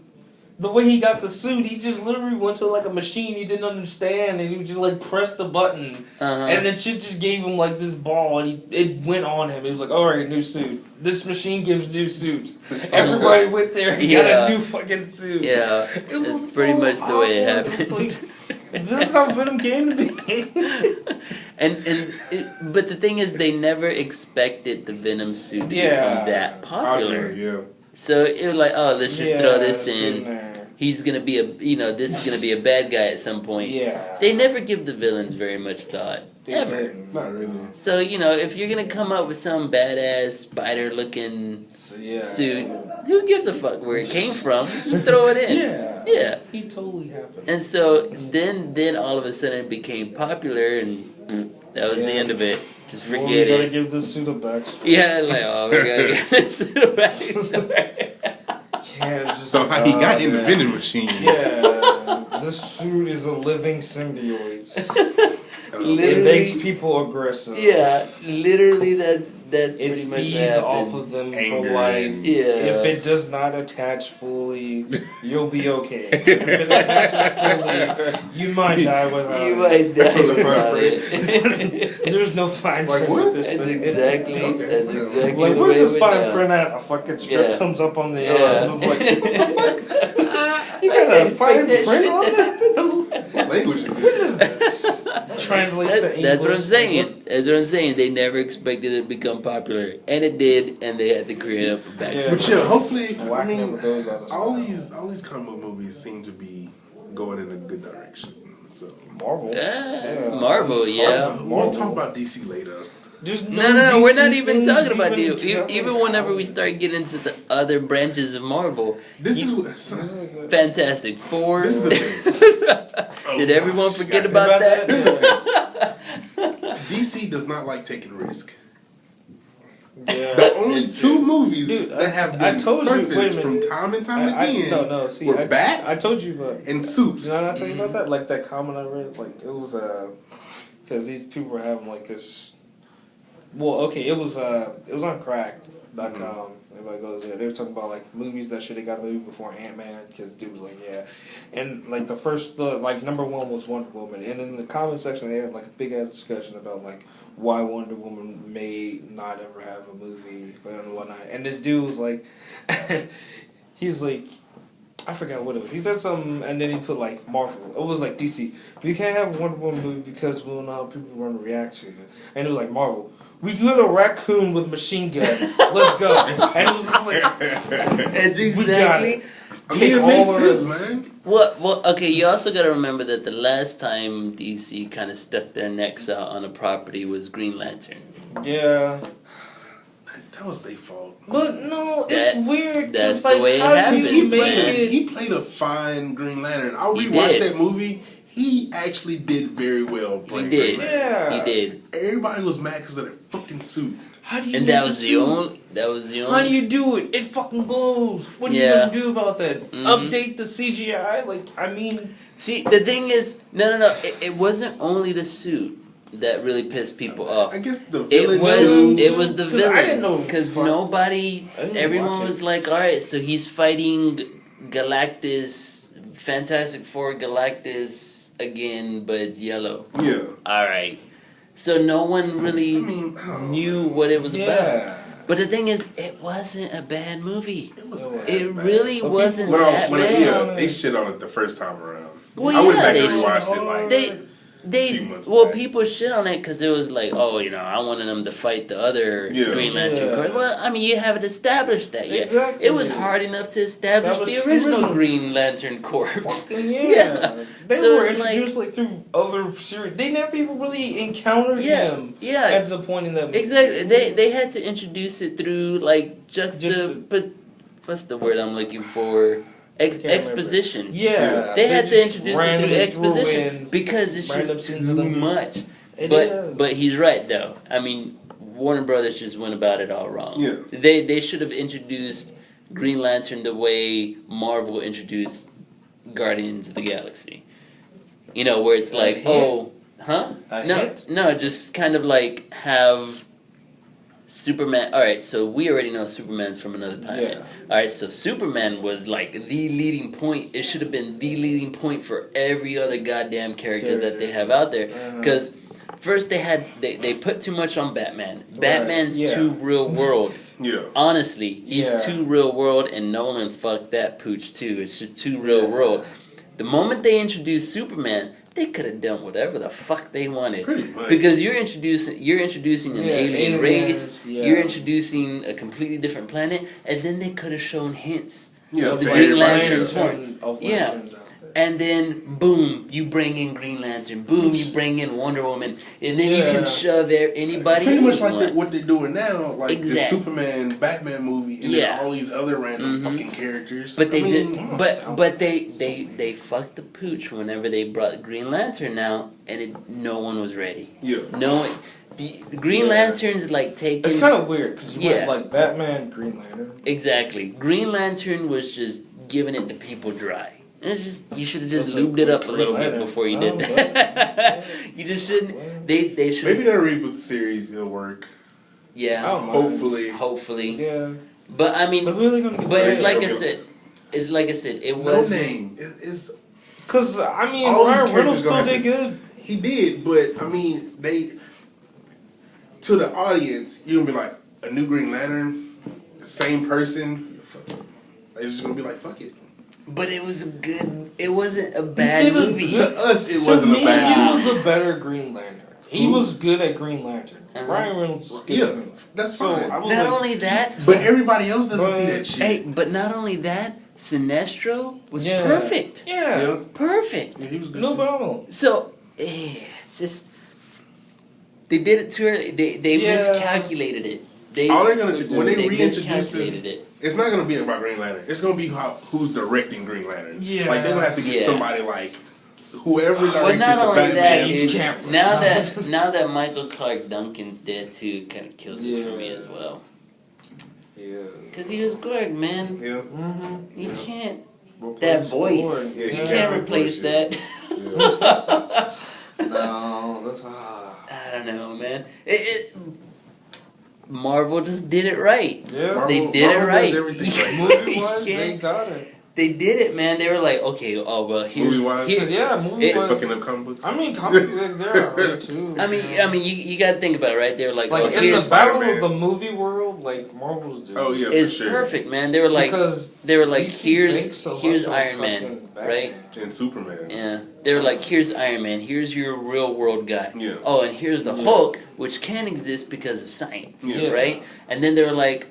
the way he got the suit, he just literally went to like a machine he didn't understand, and he would just like press the button, Uh-huh. and then shit just gave him like this ball, and it went on him. It was like, all right, new suit. This machine gives new suits. Everybody went there and got Yeah. a new fucking suit. Yeah, It was it's pretty so much the way it awkward. happened. It's like, this is how Venom came to be. But the thing is, they never expected the Venom suit to Yeah. become that popular. Yeah. So it was like, oh, let's just throw this it's in. there. He's gonna be this is gonna be a bad guy at some point. Yeah. They never give the villains very much thought. They Ever. didn't. Not really. So, if you're gonna come up with some badass spider-looking Yeah. suit, who gives a fuck where it came from? Just throw it in. Yeah. Yeah. He totally happened. And so then all of a sudden it became popular, and that was the Yeah. end of it. Just Well, forget we gotta it. give this suit a backstory. Yeah, like, oh, we gotta get this back. Yeah, just So how he got in the man. vending machine. Yeah, this suit is a living symbiote. It Literally. makes people aggressive. Yeah, literally that's It pretty much what feeds off happens. of them Anger for life. and- Yeah. If it does not attach fully, you'll be okay. If it attaches fully, you might die without You it. might die That's what the without fine it. There's no fine Like print what? with this That's thing. exactly Okay. that's exactly Like, the where's way it this went fine down. print at? A fucking script Yeah. comes up on the Yeah. I was like, you got a fine That print shit on down. it? What language is this? Translates to English. That's what I'm saying. That's what I'm saying. They never expected it to become popular, and it did, and they had to create a backstory. Yeah. But yeah, hopefully, I Whacking mean, with those out of all style. these comic book movies seem to be going in a good direction. So Marvel. Yeah, Marvel, It's yeah. Marvel. we'll talk about DC later. There's No, we're not DC even things talking about you. even Even whenever we start getting into the other branches of Marvel, This You- is Fantastic Four. This is the thing. Did everyone gosh, forget God. about that? DC does not like taking risk. Yeah. The only It's two true. movies Dude, that have I been told you- wait a surfaced minute. from time and time again No. See, were Bat I told you, but and Suits. did I not tell you about that? Like that comment I read, like it was because these people were having like this. Well, okay, it was on Cracked.com. Everybody goes there. They were talking about like movies that should have got moved before Ant-Man because dude was like, yeah, and like like number one was Wonder Woman, and in the comment section they had like a big ass discussion about like why Wonder Woman may not ever have a movie and whatnot. And this dude was like, he's like, I forgot what it was. He said something, and then he put like Marvel. It was like DC. We can't have a Wonder Woman movie because we don't know how people are going to react to it. And it was like Marvel. We got a raccoon with machine gun. Let's go. And it was just like, That's we got it. I mean, Take it all makes of sense, this. man. Well, okay, you also got to remember that the last time DC kind of stuck their necks out on a property was Green Lantern. Yeah. That was their fault. But no, it's weird. that's Just like, the way it how do happens, you He make man. it? he played a fine Green Lantern. I He rewatched did. that movie. He actually did very well He playing did. Green Lantern. Yeah. He did. Everybody was mad because of that fucking suit. How do you And make that a was the suit? only. That was the How do only. you do it? It fucking glows. What are you Yeah. gonna do about that? Mhm. Update the CGI? Like, I mean, See, the thing is, no. It wasn't only the suit that really pissed people off. I guess the It villain was too. it was the 'Cause I didn't villain know because fuck- nobody, I didn't everyone watch it. was like, all right, so he's fighting Galactus Fantastic Four Galactus again, but it's yellow. Yeah. Alright. So no one really knew what it was about. But the thing is, it wasn't a bad movie. It really wasn't that bad. Yeah, they shit on it the first time around. Well, I went back they and rewatched it like they few months well, back. people shit on it because it was like, oh, you know, I wanted them to fight the other Green Lantern Corps. Well, I mean, you haven't established that yet. Exactly. It was hard enough to establish the original Green Lantern Corps. Fucking Yeah. They So were it's introduced like through other series. They never even really encountered him Yeah, at the point in that movie. exactly. They had to introduce it through like but what's the word I'm looking for? Exposition. Yeah. They had to just introduce it through randomly exposition threw in because it's random just scenes too of them. much. It But is. but he's right though. I mean, Warner Brothers just went about it all wrong. Yeah. They should have introduced Green Lantern the way Marvel introduced Guardians of the Galaxy. You know, where it's like, hint? no, hint? no, just kind of like have Superman. All right, so we already know Superman's from another planet. Yeah. All right, so Superman was like the leading point. It should have been the leading point for every other goddamn character that they have out there. Because first they put too much on Batman. Batman's too real world. Yeah. Honestly, he's too real world, and Nolan fucked that pooch too. It's just too real world. The moment they introduced Superman, they could have done whatever the fuck they wanted. Pretty much. Because you're introducing an alien race, you're introducing a completely different planet, and then they could have shown hints of the Green Lantern's horns. Yeah. And then, boom, you bring in Green Lantern. Boom, you bring in Wonder Woman. And then you can shove anybody Pretty much you like want. what they're doing now, like the Exactly. Superman, Batman movie, and then all these other random fucking characters. But but they fucked the pooch whenever they brought Green Lantern out, and no one was ready. Yeah. The Green Lantern's like taking. It's kind of weird because you Yeah. went like Batman, Green Lantern. Exactly. Green Lantern was just giving it to people dry. And it's just, you should have just lubed it up a little bit before you did that. You just shouldn't. They should. Maybe they'll reboot the series. It'll work. Yeah. Hopefully. Yeah. But I mean, really gonna get it's that like show I said. It's like I said. It No wasn't. name. It's Because I mean, all these Ryan Reynolds characters still gonna did have good. He did, but I mean, they to the audience, you're gonna be like a new Green Lantern, the same person. Fuck it. They're just gonna be like, fuck it. But it was good. It wasn't a bad movie. To us, it To wasn't me, a bad. he was a better Green Lantern. He was good at Green Lantern. Ryan Reynolds was good. Yeah, that's fine. Not only that, But everybody else doesn't see that shit. hey, but not only that, Sinestro was perfect. Yeah. Perfect. Yeah, he was good No too. problem. So, it's just they did it too early. They miscalculated it. All they're gonna do when they reintroduce miscalculated this, it. it's not gonna be about Green Lantern. It's gonna be who's directing Green Lantern. Yeah. Like they're gonna have to get Yeah. somebody like whoever directed Well, not the only Batman. that, James is, Cameron. now that Michael Clark Duncan's dead too, kind of kills it for me as well. Yeah. Cause he was good, man. Yeah. Mm-hmm. You can't that voice. Yeah, you he can't can't replace replace that. No, that's I don't know, man. Marvel just did it right. Yeah. They did it right. Does everything right. Movie wise, You they can't- got it. They did it, man. They were like, okay, oh well, here's Movie-wise? here. Yeah, movie It- wise. Fucking up comic books. I mean, comic books they're alright too. I mean, you got to think about it, right? They were like, like oh, in the here's battle Spider-Man. of the movie world, like Marvel's doing. Oh yeah, it's for sure. perfect, man. They were like, because here's DC thinks so much here's of Iron Man, fucking Batman. right? And Superman. Yeah, they were like, here's Iron Man, here's your real world guy. Yeah. Oh, and here's the Yeah. Hulk, which can exist because of science, Yeah. right? And then they were like,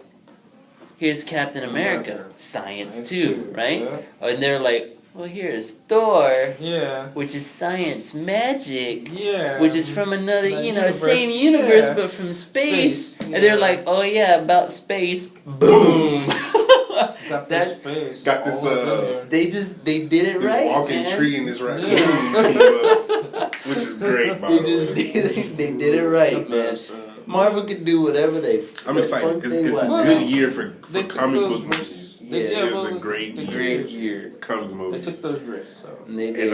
here's Captain America, America. science Science too, too, right? yeah. And they're like, well, here's Thor, Yeah. which is science magic. Yeah. Which is from another, That universe, universe, same universe, yeah. but from space. Space, And they're yeah. like, oh yeah, about space. Boom. Got That's- this space. got this, all up in there. they did it This right, walking man. tree and this raccoon Yeah. team up, which is great. By They the just way. they did it right, man. Marvel could do whatever they. I'm the excited fuck because they it's a want. good year for They took comic those book risks. movies. They- It's a well, great they year. took- Great year. Comic They movies. took those risks. So. And they did. And